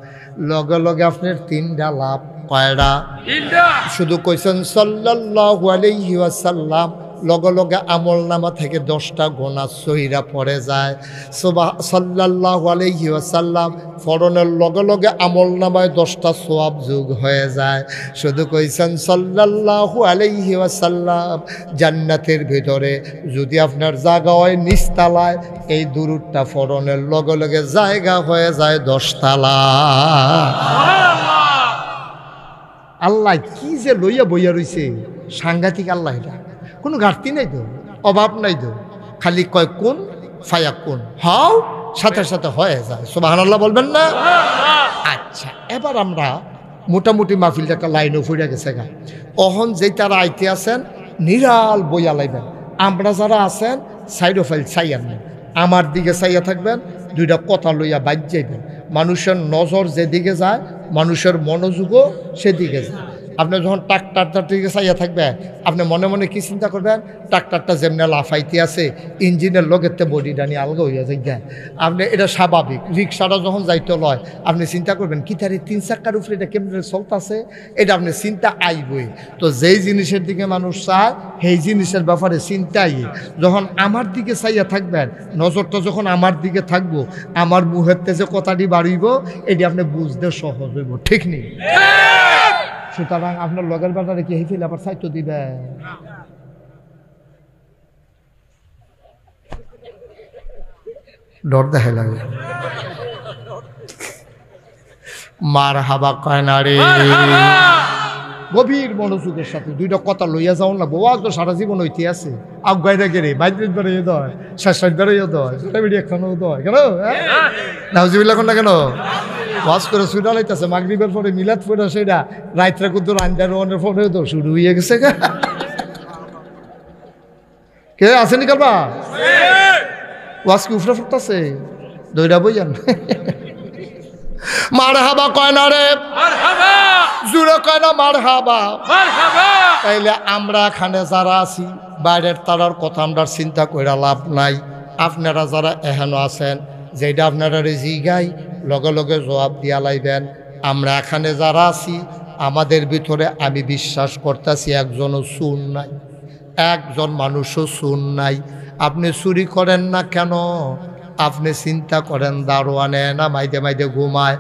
লগে লগে আপনার 3টা লাভ। কয়টা? শুধু কইছেন সাল্লাল্লাহু আলাইহি ওয়াসাল্লাম, লগে লগে আমল নামা থেকে 10টা গোনা সহিরা পড়ে যায়। সাল্লাল্লাহু আলাইহি ওয়াসাল্লাম ফরনের লগে লগে আমল নামায় 10টা সওয়াব যোগ হয়ে যায়। শুধু কইছেন সাল্লাল্লাহু আলাইহি ওয়াসাল্লাম, জান্নাতের ভিতরে যদি আপনার জায়গা হয় নিচতলায়, এই দুরূদটা ফরনের লগে লগে জায়গা হয়ে যায় 10 তালা। আল্লাহ কি যে লইয়া বইয়া রইছে, সাংঘাতিক আল্লাহ। এটা কোনো ঘাটতি নাই তো, অভাব নাই তো, খালি কয় কোন ফায়া কোন, হাও সাথে সাথে হয়ে যায়। সুবহানাল্লাহ বলবেন না? আচ্ছা, এবার আমরা মোটামুটি মাহফিলটা একটা লাইনও ফুরে গেছে গা। অহন যে তারা আইতে আছেন নিরাল বইয়া লাইবেন। আমরা যারা আছেন সাইড ফাইল চাইয়ান না, আমার দিকে চাইয়া থাকবেন, 2টা কথা লইয়া বাইর যাইবেন। মানুষের নজর যেদিকে যায়, মানুষের মনোযোগও সেদিকে যায়। আপনি যখন ট্রাক্টারটার দিকে চাইয়া থাকবেন, আপনি মনে মনে কি চিন্তা করবেন? ট্রাক্টারটা যেমনি লাফাইতে আছে, ইঞ্জিনের লগেতে বডিটা নিয়ে আলগা হইয়া যায়। আপনি এটা স্বাভাবিক। রিক্সাটা যখন যাইতে লয়, আপনি চিন্তা করবেন কি তার 3 চাক্কার উপরে এটা কেমন চলতেছে, এটা আপনি চিন্তা আইবই। তো যেই জিনিসের দিকে মানুষ চায়, সেই জিনিসের ব্যাপারে চিন্তা আই। যখন আমার দিকে চাইয়া থাকবেন, নজরটা যখন আমার দিকে থাকবো, আমার মুহের যে কথাটি বাড়িব, এটি আপনি বুঝতে সহজ হইব। ঠিক নেই? সুতরাং আপনার লগের বাজারে কি হেফিল আবার সাইতো দিবে? ডর দেখে লাগে। মার হাবা কয় না রে, গভীর মনোযোগের সাথে 2টা কথা লইয়া যাও না। বউ তো সারা জীবন হইতে আছে, আগাইরা গেলে বাইদ্রিত বেড়াইয়া দেয়, শেষ বেড়াইয়া দেয়, সেটা বেরিয়ে একখানেও দেয় কেন? নাউজুবিল্লাহ কোন না কেন? ওয়াজ করে ছুটা লাইতেছে, মাগরিবের পরে মিলাদ পড়ে সেটা রাত্রে কুদ্দুর আঞ্জার ওয়ানের ফোনে তো শুরু হয়ে গেছে। কে আসেনি কালবা? ওয়াজ কি উফরা ফুটতেছে? 2টা বইয়ান মারহাবা কয় না রে, মারহাবা, জুড়ে কয় না মারহাবা। মারহাবা। তাইলে আমরা এখানে যারা আছি বাইরের তারার কথা আমরা চিন্তা করে লাভ নাই। আপনারা যারা এখানে আছেন যেটা আপনারা জিগাই লগে লগে জবাব দিয়া লাইবেন। আমরা এখানে যারা আছি আমাদের ভিতরে আমি বিশ্বাস করতেছি একজনও সুন নাই, একজন মানুষও সুন নাই। আপনি চুরি করেন না কেন? আপনি চিন্তা করেন দারোয়ানে না মাইদে মাইদে ঘুমায়।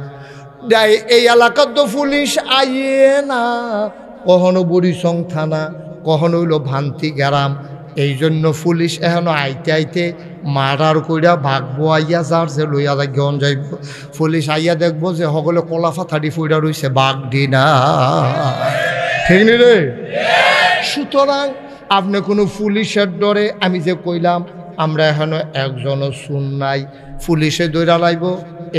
এই এলাকার তো পুলিশ আইয়ে না, কখনো বুড়িচং থানা, কখনো হইল ভান্তি গ্রাম। এই জন্য পুলিশ এখনো আইতে আইতে মারার কইরা ভাগবো আইয়া যার যে লইয়া গন যাইব। পুলিশ আইয়া দেখবো যে সকলে কলা ফাথারি ফুইরা রইছে, বাঘ ডিনা, ঠিক নি রে? সুতরাং আপনি কোনো পুলিশের ডরে, আমি যে কইলাম আমরা এখনো একজনও শুন নাই, পুলিশে দৌড়া লাইব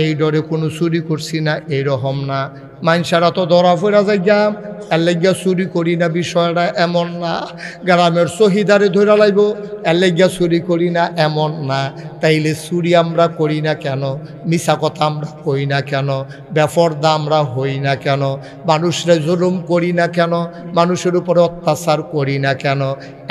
এই ডরে কোনো চুরি করছি না এইরকম না। মানুষেরা তো ধরা ফেরা যাইগাম এর লাগিয়া চুরি করি না, বিষয়টা এমন না। গ্রামের শহীদারে ধরা লাইব এর লাগিয়া চুরি করি না, এমন না। তাইলে চুরি আমরা করি না কেন? মিছা কথা আমরা কই না কেন? বেপরদা আমরা হই না কেন? মানুষরা জুলুম করি না কেন? মানুষের উপরে অত্যাচার করি না কেন?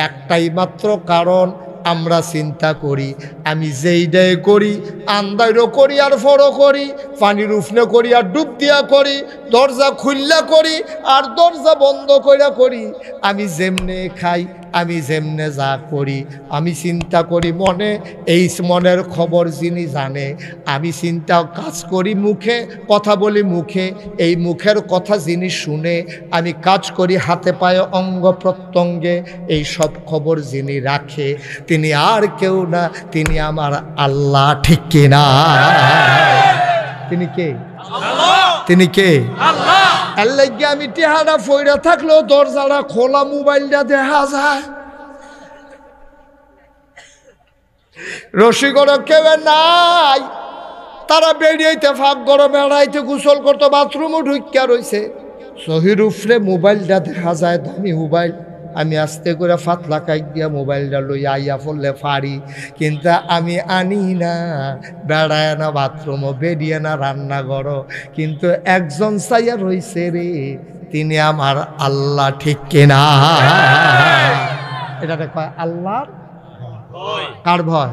একটাই মাত্র কারণ, আমরা চিন্তা করি আমি যেইটাই করি আন্দাইরও করি আর ফরও করি, পানির উফনে করি আর ডুব দিয়া করি, দরজা খুললা করি আর দরজা বন্ধ কইরা করি, আমি যেমনে খাই আমি যেমনে যা করি আমি চিন্তা করি মনে। এই মনের খবর যিনি জানে, আমি চিন্তা কাজ করি মুখে, কথা বলি মুখে, এই মুখের কথা যিনি শুনে, আমি কাজ করি হাতে পায়ে অঙ্গ প্রত্যঙ্গে, এই সব খবর যিনি রাখে তিনি আর কেউ না, তিনি আমার আল্লাহ, ঠিক কিনা? তিনি কে? তিনি কে? আল্লাহ। আমি টেহারা ফইরা থাকলেও দরজাটা খোলা, মোবাইলটা দেখা যায়। রসিকর কেউ নাই, তারা বেরিয়েতে ফাঁক গরম বেড়াইতে গোসল করতো, বাথরুমও ঢুকিয়া রয়েছে, সহির উফরে মোবাইলটা দেখা যায়, দামি মোবাইল। আমি আস্তে করে ফাতলা কাইক দিয়া মোবাইলটা লই আইয়া পড়লে পারি, কিন্তু আমি আনি না, বেড়ায় না বাথরুমও, বেরিয়ে না রান্নাঘর, কিন্তু একজন চাইয়া রইছে রে, তিনি আমার আল্লাহ, ঠিক কিনা? এটা কয় আল্লাহর কার ভয়?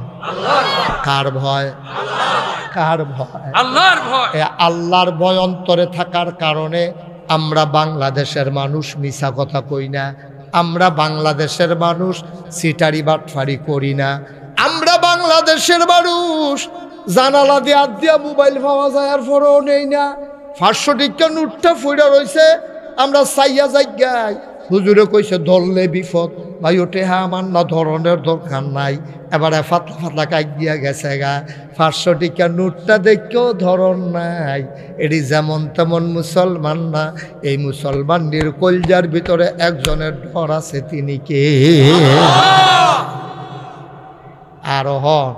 কার ভয়? কার ভয়? আল্লাহর ভয়। আল্লাহর ভয় অন্তরে থাকার কারণে আমরা বাংলাদেশের মানুষ মিছা কথা কই না, আমরা বাংলাদেশের মানুষ সিটারি বাটফারি করি না, আমরা বাংলাদেশের মানুষ জানালা দিয়ে হাত দিয়া মোবাইল পাওয়া যায় আর পরেও নেই না। 500 টাকা নোটটা ফুইরা রয়েছে, আমরা চাইয়া যাই হুজুরে কইছে ধরলে বিপদ, ভাই ওঠে হ্যাঁ আমার না ধরনের দরকার নাই। এবারে ফাতলা ফাতলা কাইক দিয়া গেছে গা, 500 টাকা নোটটা দেখেও ধরন নাই। এটি যেমন তেমন মুসলমান না, এই মুসলমানদের কলজার ভিতরে একজনের ডর আছে, তিনি কে? আর হন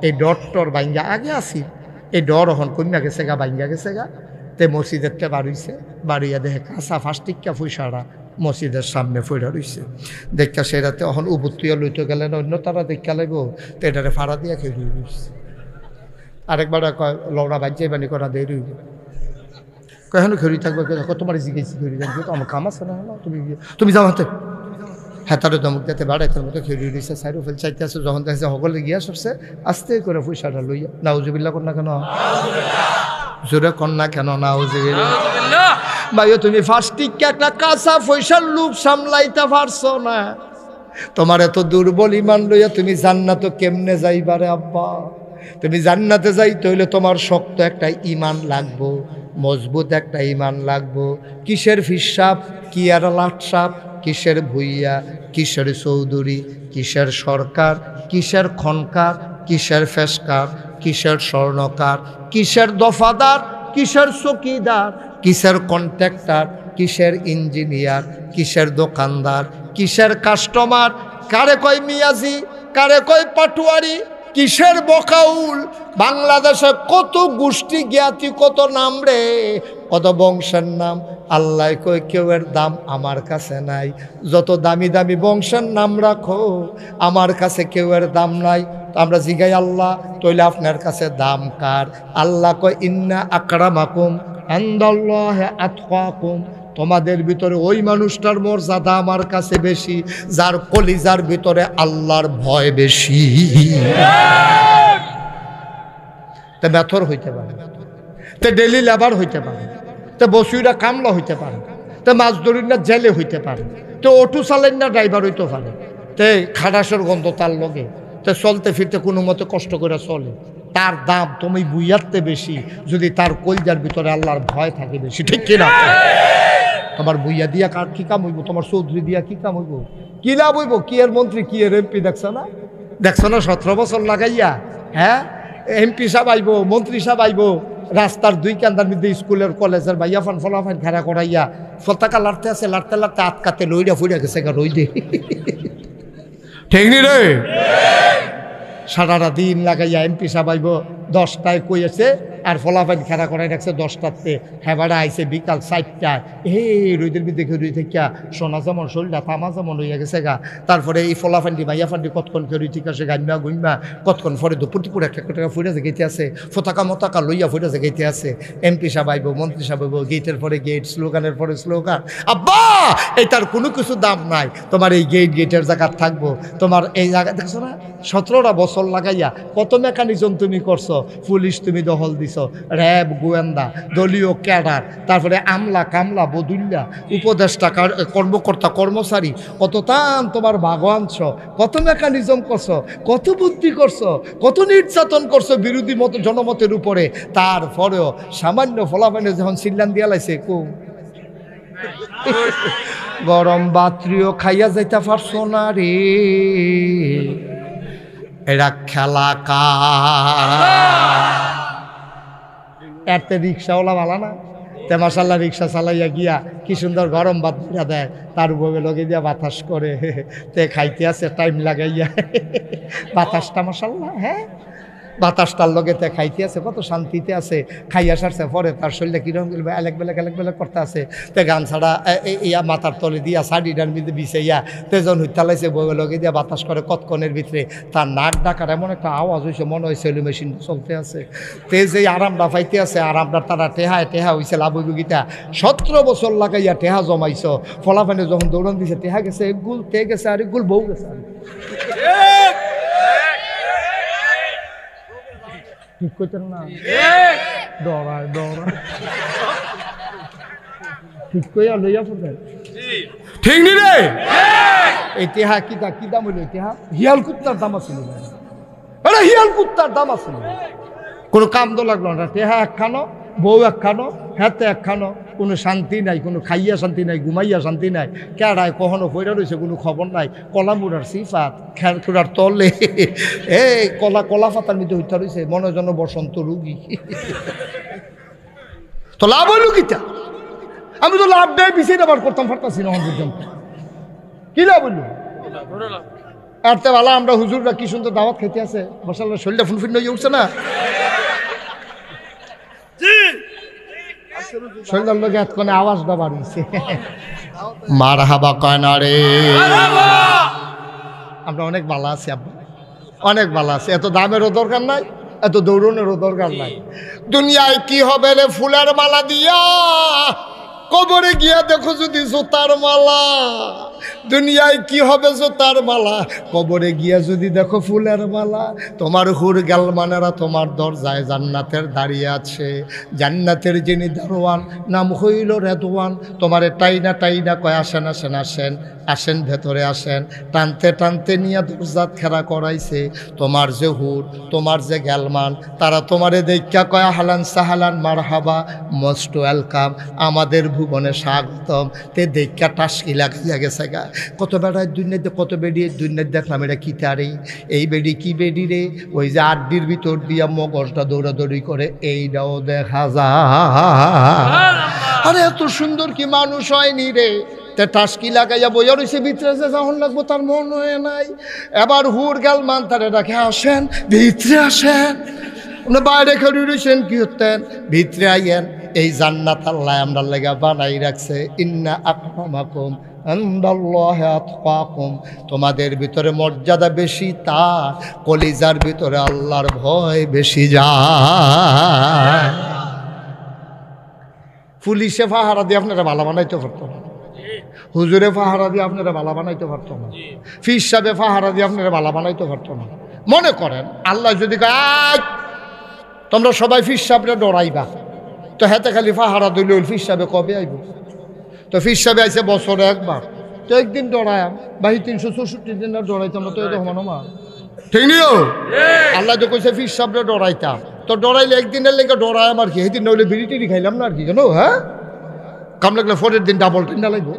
এই ডরটর বাইঙ্গা আগে আসি, এই ডর হন কন্যা গেছে গা, বাইঙ্গা গেছে গা। তে মসজিদেরটা বাড়িছে, বাড়িয়া দেখে কাঁচা 5 টাকা পয়সাটা মসজিদের সামনে ফইরা রইছে। দেখা সেই রাতে এখন উবুত্তুয়া লইতে গেলেন, অন্য তারা দেখা লাগবো, তো এটারে ফাড়া দিয়া খেয়ে রইছে। আরেকবার কয় লওড়া বাজ্যে বানি করা দেয় রইব, কেন খেরি থাকবে, তোমার জিজ্ঞেসি খেরি থাকবে, তো আমার কাম আছে না, তুমি যাও হাতে। হ্যাঁ তারে দমক দিতে বাড়াইতে মতো খেয়ে রয়েছে, সাইড ফেল চাইতে আছে, যখন দেখছে সকলে গিয়া সরছে আস্তে করে পয়সাটা লইয়া। নাউজুবিল্লাহ কন্যা কেন? জোরে কন্যা কেন? নাউজুবিল্লাহ। ভাইও তুমি 5 টাকা একটা কাঁচা পয়সার লোভ সামলাইতে পারছো না, তোমার এত দুর্বল ইমান লইয়া তুমি জান্নাতে কেমনে যাইবারে আব্বা? তুমি জান্নাতে যাইতে হইলে তোমার শক্ত একটা ইমান লাগবো, মজবুত একটা ইমান লাগবো। কিসের ফিসাব, কি আর লাটসাপ, কিসের ভুইয়া, কিসের চৌধুরী, কিসের সরকার, কিসের খনকার, কিসের ফেসকার, কিসের স্বর্ণকার, কিসের দফাদার, কিসের চকিদার, কিসের কন্ট্রাক্টর, কিসের ইঞ্জিনিয়ার, কিসের দোকানদার, কিসের কাস্টমার, কারে কয় মিয়াজি, কারে কয় পাটুয়ারি, কিসের বকাউল। বাংলাদেশে কত গোষ্ঠী জ্ঞাতি, কত নাম রে, কত বংশের নাম। আল্লাহ কই কেউ এর দাম আমার কাছে নাই। যত দামি দামি বংশের নাম রাখো আমার কাছে কেউ এর দাম নাই। তো আমরা জিগাই আল্লাহ তইলে আপনার কাছে দাম কার? আল্লাহ কয় ইন্না আকরামাকুম ইনদাল্লাহি আতকাকুম, তোমাদের ভিতরে ওই মানুষটার মর্যাদা আমার কাছে বেশি যার কলিজার ভিতরে আল্লাহর ভয় বেশি। তে মেথর হইতে পারে, তে ডেলি লেবার হইতে পারে, তে বসুইরা কামলা হইতে পারে, তে মাছ ধরির না জেলে হইতে পারে, তে অটো চালাইন না ড্রাইভার হইতে পারে, তে খাটাসের গন্ধ তার লগে, তে চলতে ফিরতে কোনো মতে কষ্ট করে চলে। তার দাম তুমি বুইয়াতে বেশি যদি তার কলজার ভিতরে আল্লাহর ভয় থাকে বেশি। ঠিক কিনা? তোমার বুইয়া দিয়া কার কি কাম হইব? তোমার চৌধুরী দিয়া কি কাম হইব? কি লাভ হইব? কি এর মন্ত্রী, কি এর এমপি? দেখছো না, দেখছো না 17 বছর লাগাইয়া, হ্যাঁ এমপি সাহেব আইব, মন্ত্রী সাহেব আইব, রাস্তার দুই কান্দার মধ্যে স্কুলের কলেজের ভাইয়া ফান ফলাফান খাড়া করাইয়া পতাকা লাড়তে আছে, লাড়তে লাড়তে আটকাতে লইরা ফুইরা গেছে গা রই দে। ঠিক নি রে? সারাটা দিন লাগাইয়া এমপি সাহেব আইব 10টায় কইছে আর ফলাফান খেলা করাই রাখছে 10টাতে, হেবাড়া আইছে বিকাল 4টায়। রইদের বিদ্যে রই থেকে সোনা যেমন শরীরটা তামা যেমন হইয়া গেছে গা। তারপরে এই ফলাফান্ডি ভাইয়া ফান্ডি কতক্ষণ করে ঠিক আছে গাইমা গুইমা, কতক্ষণ পরে দুপুর একটা টাকা ফুটে গাইতে আছে, ফতাকা মতাকা লইয়া ফুটে গাইতে আছে। এমপি সাহেব আইব, মন্ত্রী সাহেব আইব, গেটের পরে গেট, স্লোগানের পরে স্লোগান। আব্বা এটার কোনো কিছু দাম নাই, তোমার এই গেটের জায়গা থাকবো, তোমার এই জায়গা দেখছো না 17টা বছর লাগাইয়া কত মেকানিজম তুমি করছো, পুলিশ তুমি দখল দিছো, র্যাব গোয়েন্দা দলীয় ক্যাডার, তারপরে আমলা কামলা বদুল্লা উপদেষ্টা কর্মকর্তা কর্মচারী, কত তান তোমার ভাগবানছ, কত মেকানিজম করছো, কত বুদ্ধি করছো, কত নির্যাতন করছো বিরোধী মত জনমতের উপরে। তারপরেও সামান্য ফলাফলে যখন সিল্লান দিয়া লাইছে কো গরম বাত্রিও খাইয়া যাইতে পারছো না রে। এরা খেলা কা এতে রিক্সাওয়ালা ভালো না? তে মাসাল্লাহ রিক্সা চালাইয়া গিয়া কি সুন্দর গরম ভাত দিয়া দেয়, তার বউয়ে লগে দিয়া বাতাস করে, তে খাইতে আছে টাইম লাগাইয়া বাতাসটা মাসাল্লাহ, হ্যাঁ বাতাসটার লগে তে খাইতে আছে, কত শান্তিতে আছে। খাইয়া সারছে পরে তার শরীরে কিরকম এলেক বেলেক করতে আছে, তে গান ছাড়া ইয়া মাথার তলে দিয়া শাড়িটার মধ্যে বিছাইয়া তেজন হইতালাইছে, বউয়ে লগে দিয়া বাতাস করে কতক্ষণের ভিতরে তার নাক ডাকার এমন একটা আওয়াজ হয়েছে, মনে হয় সেলু মেশিন চলতে আছে। তে যে আরামটা পাইতে আছে, আরামটা তারা টেহা হয়েছে লাভ গীতা 17 বছর লাগাইয়া টেহা জমাইছ, ফলাফানে যখন দৌড়ান দিছে টেহা গেছে একগুল, তে গেছে আর একগুল, বউ গেছে আর ঠিক কইতেন না, ডরায় ঠিক কইয়া লইয়া পড়বেন। ঠিক নি রে? এই টেহা কি দাম হইল? টেহা হিয়াল কুত্তার দাম আছিল, হিয়াল কুত্তার দাম আছিল, কোনো কাম তো লাগলো না। টেহা একখানো, বউ একখানো, হাতে একখানো, কোনো শান্তি নাই, কোনো খাইয়া শান্তি নাই, ঘুমাইয়া শান্তি নাই, কেডায় কখনো পয়রা রয়েছে কোনো খবর নাই। কলামুড়ার সিফাত খেরকুড়ার তলে এই কলা পাতার মধ্যে হইতে রয়েছে, মনে যেন বসন্ত রুগী। তো লাভ হইল কিটা? আমি তো লাভ দেয় পিছিয়ে আবার করতাম পারতাছি না পর্যন্ত, কি লাভ হইল? আর তে ভালো আমরা হুজুররা কি সুন্দর দাওয়াত খেতে আছে, মশাল্লাহ শরীরটা ফুলফিল হয়ে উঠছে না, শরীরের লোক এতক্ষণে আওয়াজটা বাড়িয়েছে, মারহাবা কয় না রে। আমরা অনেক ভালো আছি আব্বা, অনেক ভালো আছি, এত দামেরও দরকার নাই, এত দৌড়নেরও দরকার নাই। দুনিয়ায় কি হবে রে ফুলের মালা দিয়া, কবরে গিয়া দেখো যদি জোতার মালা। দুনিয়ায় কি হবে জোতার মালা, কবরে গিয়া যদি দেখো ফুলের মালা। তোমার হুর গালমানেরা তোমার দরজায় জান্নাতের দাঁড়িয়ে আছে, জান্নাতের যিনি দারোয়ান নাম হইল রেদওয়ান। তোমারে টাইনা কয় আসেন আসেন আসেন আসেন, ভেতরে আসেন। টানতে টানতে নিয়ে দরজাত খেরা করাইছে। তোমার যে হুর, তোমার যে গ্যালমান, তারা তোমারে দেখা কয় হালান সাহালান মারহাবা, মোস্ট ওয়েলকাম, আমাদের ভুবনে স্বাগতম। তে দেখা টাসকি লাগাইয়া গেছে গা। কত বেড়ায় দুনিয়াতে, কত বেড়িয়ে দুনিয়াতে দেখলাম, এটা কি তারে, এই বেড়ি কি বেড়ি রে, ওই যে আড্ডির ভিতর দিয়া মগজটা দৌড়াদৌড়ি করে, এইটাও দেখা যায়। আরে এত সুন্দর কি মানুষ হয়নি রে। তে টাসকি লাগাইয়া বইয়া রয়েছে, ভিতরে যে যখন লাগবো তার মন হয় নাই। এবার হুর গেল মান তারে রাখে, আসেন ভিতরে আসেন। উনি বাইরে খেলে রয়েছেন কি হতেন, ভিতরে আইয়েন, এই জান্নাত আল্লাহ আমরা লেগা বানাই রাখছে। ইন্না আকরামাকুম ইনদাল্লাহি আতকাকুম, তোমাদের ভিতরে মর্যাদা বেশি তার কলিজার ভিতরে আল্লাহর ভয় বেশি যায়। পুলিশে পাহারা দিয়ে আপনারা ভালো বানাইতে পারতো না, হুজুরে পাহারা দিয়ে আপনারা ভালো বানাইতে পারতো না, ফির সাহেবে পাহারা দিয়ে আপনারা ভালো বানাইতে পারতো না। মনে করেন আল্লাহ যদি কয় তোমরা সবাই ফির সাহেবরা ডরাইবা, তো হাতে খালি পাহারা দিল, ফির সাহেবে কবে আইব? তো ফির সাহেবে আইসে বছরে একবার, তো একদিন ডরায়াম, বাহি 364 দিন ডরাইতাম না, তো এরকম মা ঠিক নিও। আল্লাহ তো কইছে ফির সাহেবরা ডরাইতাম, তো ডরাইলে একদিনের লেগে ডরায়াম আর কি, সেদিন নইলে বিড়ি টিড়ি খাইলাম না আর কি, জানো? হ্যাঁ, কাম লাগলে পরের দিন ডাবল টিন্ডা লাগবো।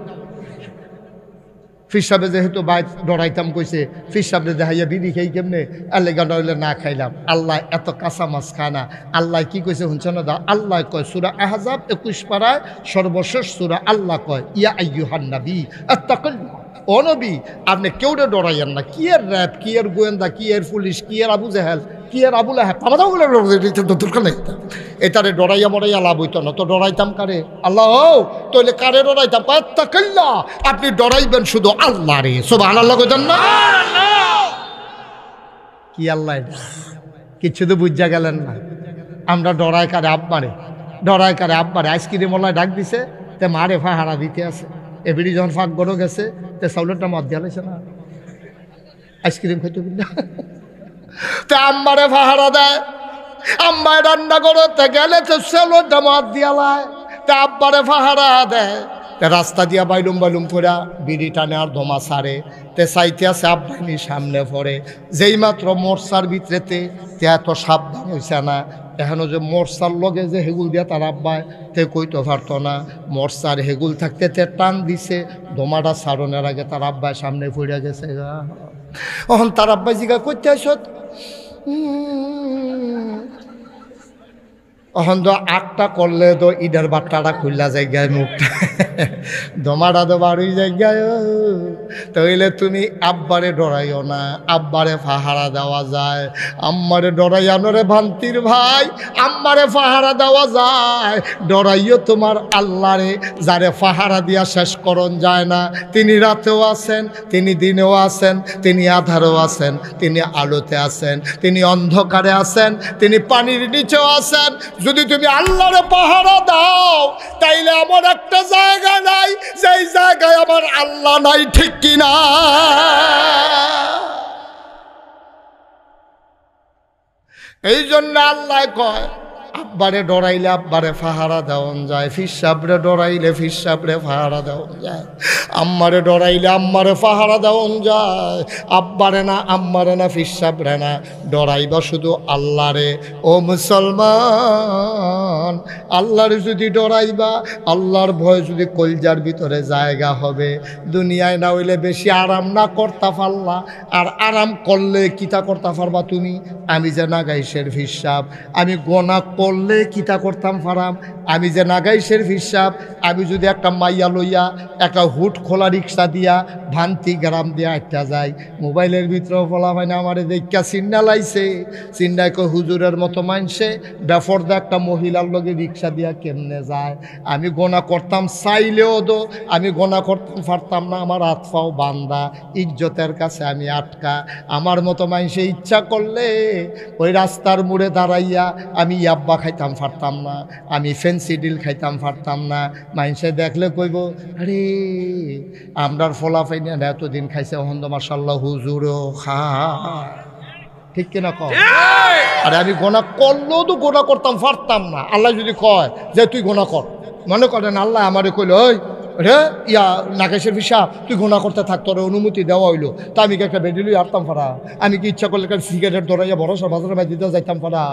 ফির সাহেবে যেহেতু বাইক ডরাইতাম কইছে, ফির সাহেব দেখাইয়া বিড়ি খাই কেমনে, আল্লাহ গান্ডা হইলে না খাইলাম। আল্লাহ এত কাঁচা মাছ খায় না। আল্লাহ কি কইছে শুনছ না দা? আল্লাহ কয় সূরা আহজাব 21 পারায় সর্বশেষ সূরা, আল্লাহ কয় ইয়া আইয়ুহান নবী আত্তাকুল্লাহ, ও নবী আপনি কেউরে ডরাইয়েন না। কি এর র্যাব, কি এর গোয়েন্দা, কি এর পুলিশ, কি এর আবু জেহেল, কি এর আবুল আহেব, আমাদের দরকার নেই। এটারে ডরাইয়া মরাইয়া লাভ হইতো না, তো ডরাইতাম কারে? আল্লাহ। তাহলে কারে ডরাইতাম? আত্তাকুল্লাহ, আপনি ডরাইবেন শুধু আল্লাহ রে। সুবহানাল্লাহ কইতেন না? কি আল্লাহ? এটা কিচ্ছু তো বুঝা গেলেন না। আমরা ডরাই কারে? আব্বারে। ডরাই কারে? আব্বারে। আইসক্রিম ওলায় ডাক দিছে, তে মারে ফাহারা দিতে আছে। এবিডি যখন ফাঁক গড়ো গেছে, তে চাউলেরটা মদ দিয়া লাইছে না, আইসক্রিম খাইতে না, তে আম্মারে ফাহারা দেয়। আম্মায় রান্না করতে গেলে তো চাউলেরটা মদ দিয়া লাই, তে আব্বারে ফাহারা দেয়। তে রাস্তা দিয়া বাইলুম বাইলুম করে বিড়ি টানে আর ধোমা সারে, তে চাইতে আছে আব্বাইনি সামনে পড়ে। যেই মাত্র মোরসার ভিতরেতে তে এত সাবধান হয়েছে না, এখনো যে মোরসার লগে যে হেগুল দিয়া তার আব্বায় তে কইতে পারতো না। মোরসার হেগুল থাকতে তে টান দিছে, ধোমাটা সারণের আগে তার আব্বায় সামনে পড়ে গেছে। এখন তার আব্বাই জিগা করতে আসত, এখন তো আটটা করলে তো ইডার বাট্টাটা খুললা জায়গায় মুখটা, দমাটা তো বাড়ি জায়গায়। তাইলে তুমি আব্বারে ডরাইও না, আব্বারে ফাহারা দেওয়া যায়। আম্মারে ডরাইয়ানো রে ভান্তির ভাই, আম্মারে ফাহারা দেওয়া যায়। ডরাইও তোমার আল্লাহরে, যারে ফাহারা দিয়া শেষ করণ যায় না। তিনি রাতেও আছেন, তিনি দিনেও আছেন, তিনি আধারেও আছেন, তিনি আলোতে আছেন, তিনি অন্ধকারে আছেন, তিনি পানির নিচেও আছেন। যদি তুমি আল্লাহরে পাহারা দাও, তাইলে আমার একটা জায়গা নাই যেই জায়গায় আমার আল্লাহ নাই, ঠিক কিনা? এই জন্য আল্লাহ কয় আব্বারে ডরাইলে আব্বারে ফাহারা দেওয়ান যায়, ফির সাহেবরে ডরাইলে ফির সাহেবরে ফাহারা দেওয়ান যায়, আম্মারে ডরাইলে আম্মারে ফাহারা দেওয়ান যায়। আব্বারে না, আম্মারে না, ফির সাহেবরে না, ডরাইবা শুধু আল্লাহরে। ও মুসলমান, আল্লাহরে যদি ডরাইবা, আল্লাহর ভয় যদি কলজার ভিতরে জায়গা হবে, দুনিয়ায় না হইলে বেশি আরাম না করতে পারলা। আর আরাম করলে কিতা করতে পারবা তুমি? আমি যে নাগাইশের ফির সাহেব, আমি গোনা করলে কিতা করতাম ফারাম? আমি যে নাগাইশের হিসাব, আমি যদি একটা মাইয়া লইয়া একটা হুট খোলা রিক্সা দিয়া ভান্তি গ্রাম দিয়া একটা যাই, মোবাইলের ভিতরে বলা হয় না আমার দেখা চিন্না লাইছে, চিন্নায় কই হুজুরের মতো মানছে বেফরদা একটা মহিলার লগে রিক্সা দিয়া কেমনে যায়। আমি গোনা করতাম চাইলেও তো আমি গোনা করতাম পারতাম না, আমার হাত পাও বান্দা, ইজ্জতের কাছে আমি আটকা। আমার মতো মানছে ইচ্ছা করলে ওই রাস্তার মোড়ে দাঁড়াইয়া আমি ইয়াব্বা খাইতাম পারতাম না, আমি ফেন্সি ডিল খাইতাম পারতাম না। মাইনসে দেখলে কইব আরে আমরার ফলাফাই না এতদিন খাইছে হন্দ মাশাল্লাহ হুজুরও খা, ঠিক কিনা কম? আরে আমি গোনা করলেও তো গোনা করতাম পারতাম না। আল্লাহ যদি কয় যে তুই গোনা কর, মনে করেন আল্লাহ আমারে কইল ওই রে ইয়া নাগেশের ভিসা তুই গোনা করতে থাক, তোর অনুমতি দেওয়া হইলো, তা আমি কি একটা বেডিলই আরতাম পারা? আমি কি ইচ্ছা করলে সিগারেট ধরাইয়া ভরসা বাজারে বাই দিতে যাইতাম পারা?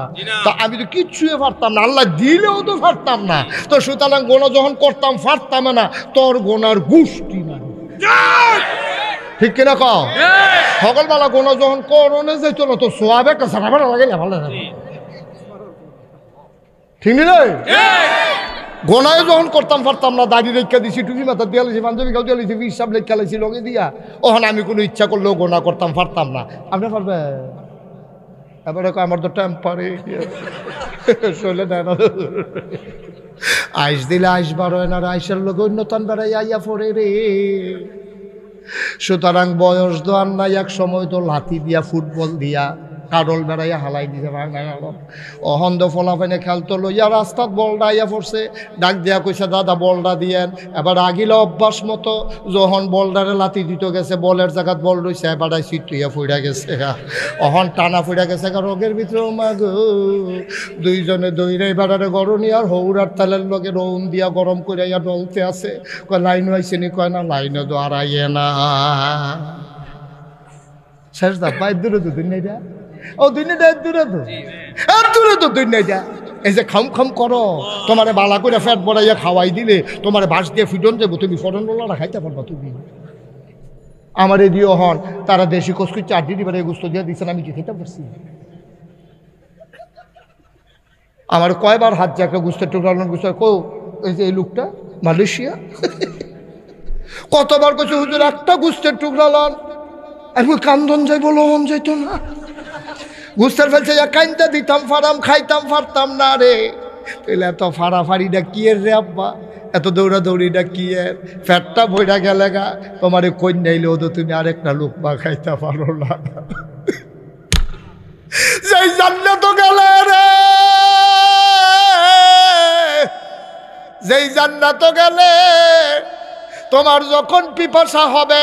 তা আমি তো কিচ্ছুই পারতাম না, আল্লাহ দিলেও তো পারতাম না। তো সুতরাং গোনা যখন করতাম পারতাম না, তোর গোনার গোষ্ঠী না, ঠিক কিনা কও? সকালবেলা গোনা যখন করনে যেত না তো সোয়াব একটা সারা ভাড়া লাগে, ভালো ঠিক নেই? গোনায় যখন করতাম পারতাম না, দাড়ি রেখা দিছি, টুপি মাথা দিয়ে লাইছি, পাঞ্জাবি গাও দিয়ে লাইছি, হিসাব লেখা লাইছি লগে দিয়া, ওখানে আমি কোনো ইচ্ছা করলেও গোনা করতাম পারতাম না। আপনি পারবেন? এবারে আমার তো টেম্পারে চলে দেয় না, আইস দিলে আইস বার হয় না, আইসের লোক অন্যতন বেড়াই আইয়া পড়ে রে। সুতরাং বয়স দোয়ার নাই, এক সময় তো লাথি দিয়া ফুটবল দিয়া কাডল বেড়াইয়া হালাই দিছে ভাঙা গেল। অহন্দ ফলাফাইনে খেলতো লইয়া রাস্তাত বলটা আইয়া পড়ছে, ডাক দিয়া কইছে দাদা বলটা দিয়েন। এবার আগিলে অভ্যাস মতো যখন বলডারে লাথি দিতে গেছে, বলের জায়গাত বল রয়েছে, এবার সিটুইয়া ফুড়া গেছে, অহন টানা ফুড়া গেছে রোগের ভিতরে। মাগ দুইজনে দইরে বেড়ারে গরনি আর হৌরার তালের লগে রৌন দিয়া গরম করে ডলতে আছে। কয় লাইন হয়েছে নি? কয় না, লাইনে তো আর আইয়ে না। শেষ দা পাই দূরে তো দিন নেই, ও দুনিয়া দূরে তো, দূরে তো দুনিয়া। এই যে খাম খাম করো, তোমারে বালা করে ফ্যাট বড়াইয়া খাওয়াই দিলে তোমার বাস দিয়ে ফিডন দেবো, তুমি ফরন বলা খাইতে পারবা তুমি। আমার এদিও হন তারা দেশি কচকুচ চাটনি দিবার গুস্ত দিয়ে দিচ্ছেন, আমি কি খেতে পারছি? আমার কয়বার হাত যে একটা গুস্তের টুকরা গুস্ত কো, এই যে এই লোকটা মালয়েশিয়া কতবার কইছে হুজুর একটা গুস্তের টুকরা লন, আমি কান্দন যাইব, লন যাইতো না। গুস্তের ফেলছে কাইন্দা দিতাম, ফারাম খাইতাম, ফারতাম না রে। তাহলে এত ফাড়াফাড়িটা কি এর রে আব্বা, এত দৌড়াদৌড়িটা কি এর? ফ্যাটটা বইরা গেলে গা, তোমার কই নাইলেও তো তুমি আরেকটা লোক বা খাইতে পারো না। সেই জান্নাত গেলে রে, যেই জান্নাত গেলে তোমার যখন পিপাসা হবে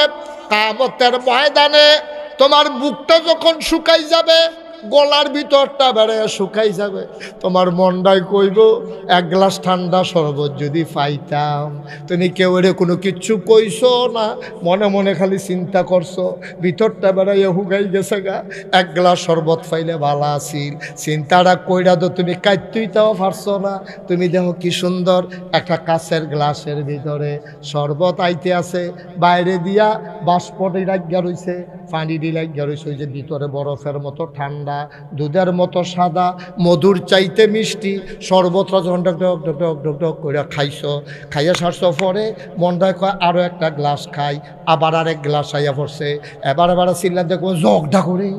কিয়ামতের ময়দানে, তোমার বুকটা যখন শুকাই যাবে, গলার ভিতরটা বেড়ে শুকাই যাবে, তোমার মনটাই কইব এক গ্লাস ঠান্ডা শরবত যদি পাইতাম। তুমি কেউ এর কোনো কিচ্ছু কইছো না, মনে মনে খালি চিন্তা করছো, ভিতরটা বেড়াইয়া হুগাই গেছে গা, এক গ্লাস শরবত পাইলে ভালো আছিল। চিন্তাটা কইরা তো তুমি কাইতেই তাও পারছো না। তুমি দেখো কি সুন্দর একটা কাঁচের গ্লাসের ভিতরে শরবত আইতে আছে, বাইরে দিয়া বাষ্পটি লাগিয়া রয়েছে, পানি দিয়ে লাগিয়া রয়েছে, ওই যে ভিতরে বরফের মতো ঠান্ডা, দুধের মতো সাদা, মধুর চাইতে মিষ্টি শরবতটা যখন ডক ডক ডক ডক ডক ডক করে খাইছো, খাইয়া সারছো পরে মনটায় কয় আরও একটা গ্লাস খাই, আবার আরেক গ্লাস আইয়া পড়ছে। এবার চিল্লা দেখবো জগটা করে,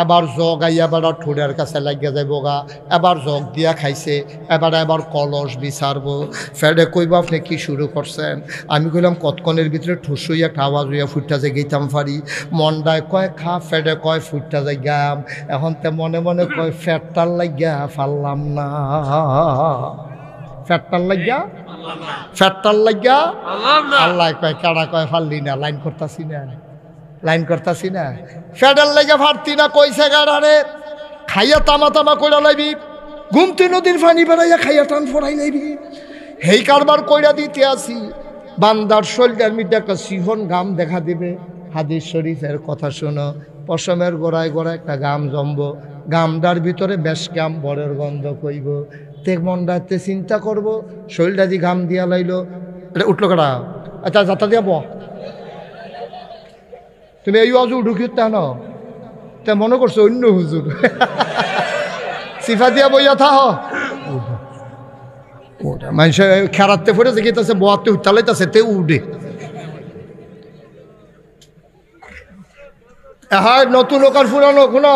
এবার জগ আইয়া এবার ঠোঁটের কাছে লাগিয়া যাইব গা, এবার জগ দিয়া খাইছে, এবার কলস বিচারবো। ফেডে কইব আপনি কি শুরু করছেন? আমি কইলাম কতক্ষণের ভিতরে ঠুস হইয়া একটা আওয়াজ হইয়া ফুটটা যে গেতাম পারি। মনটায় কয় খা, ফেডে কয় ফুটটা যে গাম। এখন তে মনে মনে কয় ফ্যাটটার লাগিয়া পারলাম না, ফ্যাটটার লাগিয়া, ফ্যাটটার লাগিয়া আল্লাহ কয় কারা কয় পারলি না, লাইন করতাছি না, লাইন করতাছি না, ফেডার লেগে ফারতি না, কইছে গাড়ারে খাইয়া তামা তামা কইরা লাইবি, ঘুমতি নদীর পানি বেড়াইয়া খাইয়া টান ফোড়াই লাইবি, হেই কারবার কইরা দিতে আসি। বান্দার শরীরের মধ্যে একটা সিহন গাম দেখা দিবে, হাদিস শরীফের কথা শোনো, পশমের গোড়ায় গোড়ায় একটা গাম জমব, গামদার ভিতরে বেশ গাম বরের গন্ধ কইব। তে মনটাতে চিন্তা করব, শরীরটা যে গাম দিয়া লাইলো, এটা উঠলো কাটা, আচ্ছা যাতা দিয়া ব, তুমি এই অজু ঢুকিতে ন, তা মনে করছো অন্য হুজুর সিফা দিয়া বইয়া থাহ, মানুষ খেরাতে ফুটেছে গেতেছে, বোয়াতে উঠালাইতেছে, তে উঠে। হ্যাঁ নতুন লোক আর পুরানো কোনো,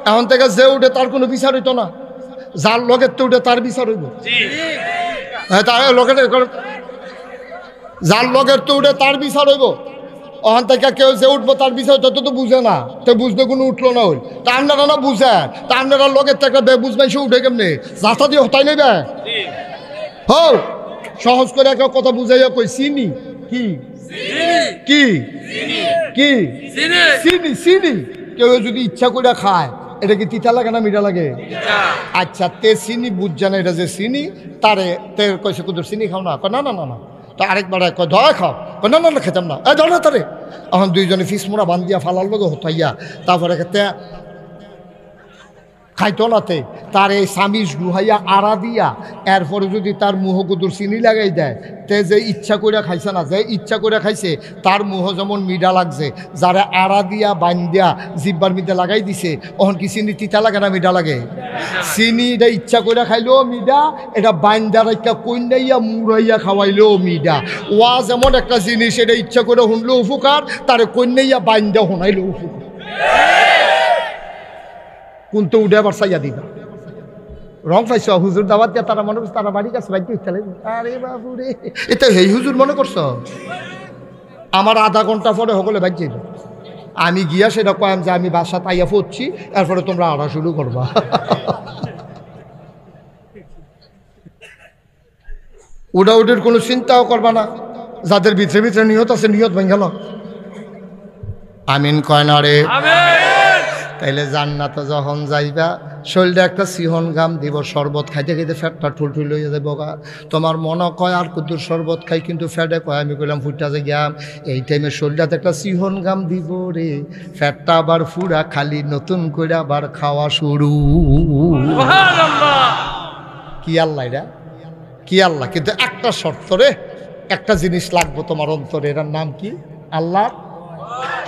এখন থেকে যে উঠে তার কোনো বিচার হইতো না, যার লগের তো উঠে তার বিচার হইব। হ্যাঁ তার লোকের, যার লগের তো উঠে তার বিচার হইব। ওখান থেকে কেউ যে উঠবো তার বিষয় তত তো বুঝে না, তো বুঝতে কোনো উঠলো না, হইল তা আপনারা না বুঝে, তা আপনারা লোকের তো একটা বেবুঝ মাইসে উঠে কেমনি, রাস্তা দিয়ে হতাই নেবে। হও সহজ করে একটা কথা বুঝাইয়া কই, চিনি কি কি কি চিনি, চিনি কেউ যদি ইচ্ছা করে খায়, এটা কি তিতা লাগে না মিঠা লাগে? আচ্ছা তে চিনি বুঝছে না এটা যে চিনি, তারে তে কইছে কুদুর চিনি খাও না, না না না না, তা আরেকবার কয় ধরা খাও, না না না খেতাম না, এ ধর না তারে। এখন দুইজনে ফিস মোড়া বান্ধিয়া ফালার লোক হতাইয়া, তারপরে তে খাইতো নাতে তার এই সামিজ গুহাইয়া আড়া দিয়া, এরপরে যদি তার মুহ কুদুর চিনি লাগাই দেয়, তে যে ইচ্ছা করে খাইছে না, যে ইচ্ছা করে খাইছে তার মুহ যেমন মিডা লাগছে, যারা আড়া দিয়া বান্ধিয়া জিব্বার মিডা লাগাই দিছে, ওখান কি চিনি তিতা লাগে না মিডা লাগে? চিনি এটা ইচ্ছা করে খাইলেও মিডা, এটা বান্ধা রাখা কইনাইয়া মুড়াইয়া খাওয়াইলেও মিডা। ওয়া যেমন একটা জিনিস, এটা ইচ্ছা করে শুনলেও উপকার, তারে কইনাইয়া বান্ধা শোনাইলেও উপকার। কোনটা উঠে আবার চাইয়া দিবা রং পাইছ হুজুর দাওয়াত দিয়া তারা মনে করছে তারা বাড়ির কাছে বাইক দিতে আরে বাবু রে এটা হেই হুজুর মনে করছো আমার আধা ঘন্টা পরে সকলে বাইক যাইব আমি গিয়া সেটা কয়াম যে আমি বাসা তাইয়া পড়ছি এরপরে তোমরা আড়া শুরু করবা ওটা ওটার কোনো চিন্তাও করবা না যাদের ভিতরে ভিতরে নিয়ত আছে নিয়ত ভেঙে গেল আমিন কয় না রে তাইলে জান্নাতে যখন যাইবা শরীরে একটা সিহন গাম দিব শরবত খাইতে খাইতে ফ্যাটটা ঠুলঠুল হয়ে যাবো গা তোমার মনে কয় আর কুদুর শরবত খাই কিন্তু ফ্যাটে কয় আমি কইলাম ফুটা যে গাম এই টাইমে শরীরটাতে একটা সিহন গাম দিব রে ফ্যাটটা আবার ফুরা খালি নতুন করে আবার খাওয়া শুরু কি আল্লাহ এটা কি আল্লাহ কিন্তু একটা শর্ত রে একটা জিনিস লাগবো তোমার অন্তরে এটার নাম কি আল্লাহর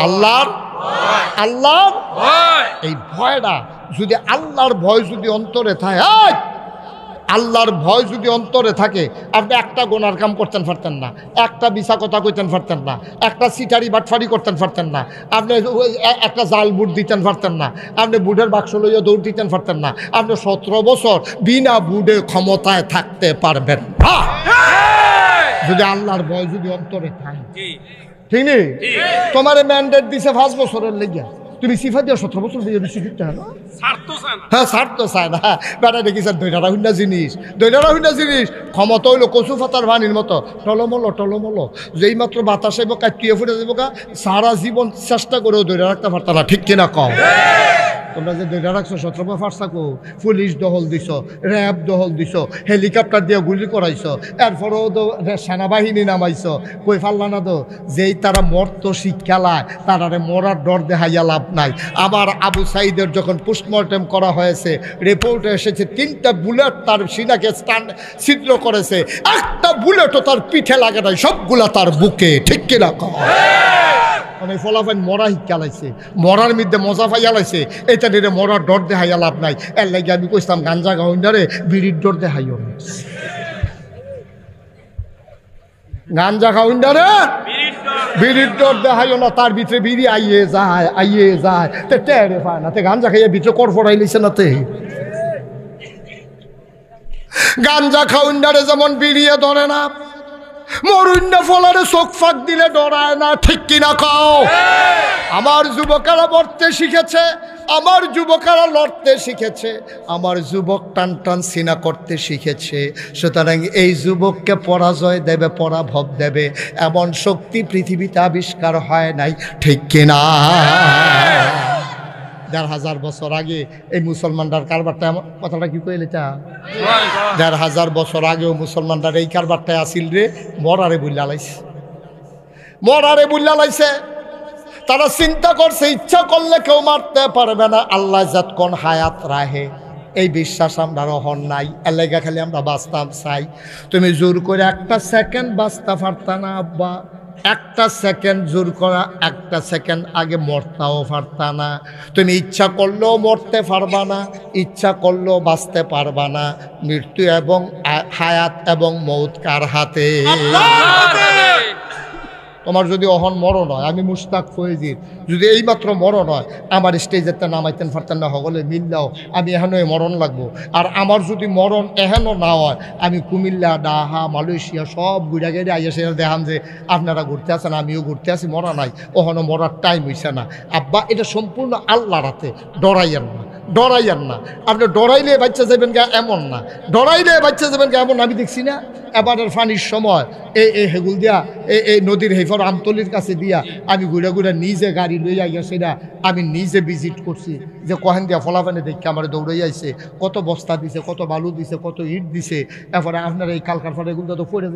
আল্লাহর আল্লাহর এই ভয়টা যদি আল্লাহর ভয় যদি অন্তরে থাকে আল্লাহর ভয় যদি অন্তরে থাকে আপনি একটা গোনার কাম করতেন পারতেন না একটা মিছা কথা কইতেন পারতেন না একটা সিটারি বাটফারি করতেন পারতেন না আপনি একটা জাল বুট দিতেন পারতেন না আপনি বুটের বাক্স লইয়া দৌড় দিতেন পারতেন না আপনি 17 বছর বিনা বুটে ক্ষমতায় থাকতে পারবেন না যদি আল্লাহর ভয় যদি অন্তরে থাকে ঠিক নেই তোমার ম্যান্ডেট দিছে 5 বছরের লেগে তুমি সিফা দিয়ে 17 বছর দিয়ে বেশি করতে হয় না হ্যাঁ ছাড় তো চায় না বেটা দেখিছেন দৈনারা হুন্না জিনিস ক্ষমতা হইলো কচু ফাতার ভানির মতো টলমলো যেই মাত্র বাতাস আইব কাটিয়ে ফুটে যাবো গা সারা জীবন চেষ্টা করেও দৈরা রাখতে পারতাম না ঠিক কিনা কম তোমরা যে দৈরা রাখছো 17 ফার্স থাকো পুলিশ দহল দিছ র্যাব দহল দিছ হেলিকপ্টার দিয়ে গুলি করাইছ এরপরেও তো সেনাবাহিনী নামাইছ কই ফাল্লা না তো যেই তারা মরতো শিক্ষালায় তারারে মরার ডর দেখাইয়া লাভ নাই আবার আবু সাইদের যখন পোস্টমর্টেম করা হয়েছে রিপোর্টে এসেছে 3টা বুলেট তার সিনাকে ছিদ্র করেছে একটা বুলেটও তার পিঠে লাগে নাই সবগুলা তার বুকে ঠিক কিনা মানে ফলাফাইন মরা শিক্ষালাইছে মরার মধ্যে মজা পাইয়ালাইছে এটা নিয়ে মরার ডর দেখাইয়া লাভ নাই এর লাগে আমি কইতাম গাঞ্জা গাউন্ডারে বিড়ির ডর দেখাইও না গাঞ্জা খাউন্ডারে বিড়ির ডর দেখাইও না তার ভিতরে বিড়ি আইয়ে যায় তে টেরে পায় না তে গাঞ্জা খাইয়ে ভিতরে কর ফড়াই লিছে না তে গাঞ্জা খাউন্ডারে যেমন বিড়িয়ে ধরে না মরুন্না ফলারে চোখ ফাঁক দিলে ডরায় না ঠিক কিনা কও আমার যুবকেরা মরতে শিখেছে আমার যুবকেরা লড়তে শিখেছে আমার যুবক টান টান সিনা করতে শিখেছে সুতরাং এই যুবককে পরাজয় দেবে পরাভব দেবে এমন শক্তি পৃথিবীতে আবিষ্কার হয় নাই ঠিক কিনা ১,৫০০ বছর আগে এই মুসলমানটার কারবারটা কথাটা কি কইলে তা ১,৫০০ বছর আগেও মুসলমানটার এই কারবারটায় আসিল রে মরারে বুল্লা লাইছে তারা চিন্তা করছে ইচ্ছা করলে কেউ মারতে পারবে না আল্লাহ যতক্ষণ হায়াত রাহে এই বিশ্বাস আমরা রহন নাই এলাকা খালি আমরা বাঁচতাম চাই তুমি জোর করে একটা সেকেন্ড বাঁচতে পারতা না আব্বা একটা সেকেন্ড জোর করা একটা সেকেন্ড আগে মরতাও পারতা না তুমি ইচ্ছা করলেও মরতে পারবা না ইচ্ছা করলেও বাঁচতে পারবা না মৃত্যু এবং হায়াত এবং মৌত কার হাতে তোমার যদি অহন মরণ হয় আমি মুশতাক ফয়েজির যদি এইমাত্র মরণ হয় আমার স্টেজেরটা নামাইতেন পারতেন না সকলে মিললেও আমি এহেন মরণ লাগবো আর আমার যদি মরণ এহেন না হয় আমি কুমিল্লা ডাহা মালয়েশিয়া সব ঘুরা গেড়ে আইয়া সেটা দেখাম যে আপনারা ঘুরতে আসেন আমিও ঘুরতে আসি মরা নাই ওখানে মরার টাইম হইছে না আব্বা এটা সম্পূর্ণ আল্লাহর হাতে ডরাইয়েন না আপনি ডরাইলে বাচ্চা যাবেন গা এমন না ডরাইলে বাচ্চা যাবেন গা এমন আমি দেখছি না এবারের ফানির সময় এই হেগুল দিয়া এই নদীর হেফর আমতলির কাছে দিয়া আমি ঘুরে নিজে গাড়ি লইয়া গিয়া সেটা আমি নিজে ভিজিট করছি যে কহেন দিয়া ফলাফানে দেখে আমার দৌড়াই আইছে কত বস্তা দিছে কত বালু দিছে কত ইট দিছে এরপরে আপনার এই কালকার ফলে এগুলো তো ফরে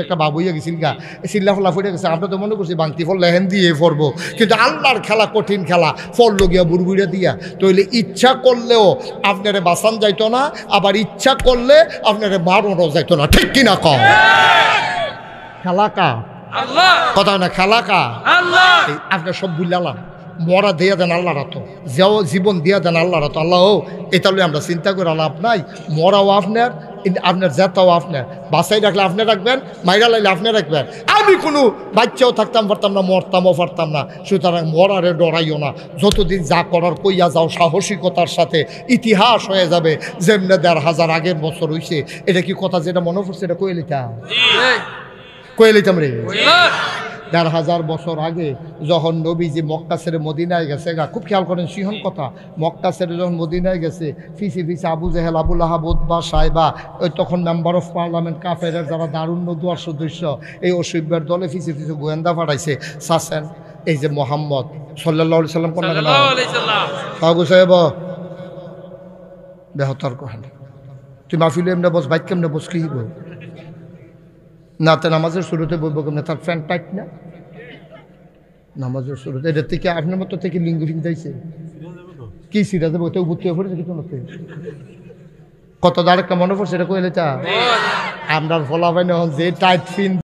একটা বাবু হইয়া গেছিল গা চিল্লা ফলা ফরে গেছে আমরা তো মনে করছি বাংতি ফল লেহেন দিয়ে পড়বো কিন্তু আল্লাহর খেলা কঠিন খেলা ফল লগিয়া বুড়বুড়ে দিয়া তইলে ইচ্ছা করলেও আপনারে বাঁচান যাইতো না আবার ইচ্ছা করলে আপনারে মারণও যাইতো না ঠিক কিনা কম খেলা কা কথা না খেলা কা আপনার সব বুঝলাম মরা দিয়া দেন আল্লাহর হাত জীবন দিয়া দেন আল্লাহর হাত আল্লাহ এটা আমরা চিন্তা করে লাভ নাই মরাও আপনার আপনার জেতাও আপনার, বাসাই রাখলে আপনি রাখবেন, মাইরা লাইলে আপনি রাখবেন। আমি কোনো বাচ্চাও থাকতাম পারতাম না, মরতামও পারতাম না। সুতরাং মরারে ডরাইও না, যতদিন যা করার কইয়া যাও সাহসিকতার সাথে, ইতিহাস হয়ে যাবে। যেমনে ১,৫০০ আগের বছর হইছে, এটা কি কথা যেটা মনে পড়ছে এটা কয়ে লিতাম, কয়ে লিতাম রে। ১,৫০০ বছর আগে যখন নবীজি মক্কা ছেড়ে মদিনায় গেছে গা, খুব খেয়াল করেন সিংহন কথা, মক্কা ছেড়ে যখন মদিনায় গেছে, ফিসি ফিসি আবু জেহেল, আবুল আহাব, উতবা, সাইবা, ওই তখন মেম্বার অফ পার্লামেন্ট কাফেরের যারা দারুণ্য দুয়ার সদস্য, এই অসভ্যের দলে ফিসি ফিসি গোয়েন্দা পাঠাইছে। সাসেন এই যে মোহাম্মদ সাল্লাল্লাহু আলাইহি সাল্লাম কোন না আবু সাহেব বেহতর কহেন, তুই মাহফিলে এমনি বস, বাইক কেমনে বস, কি বল না, তে নামাজের শুরুতে বলবো কেমনে, তার ফ্যান টাইট না নামাজের শুরুতে। এটা থেকে আপনার মতো থেকে লিঙ্গ ফিনতাইছে কি সিরা দেবো, তো বুঝতে পড়েছে কিছু না, কত আরেকটা মনে পড়ছে এটা কইলে তা আমরা ফলাফাই যে টাইট ফিন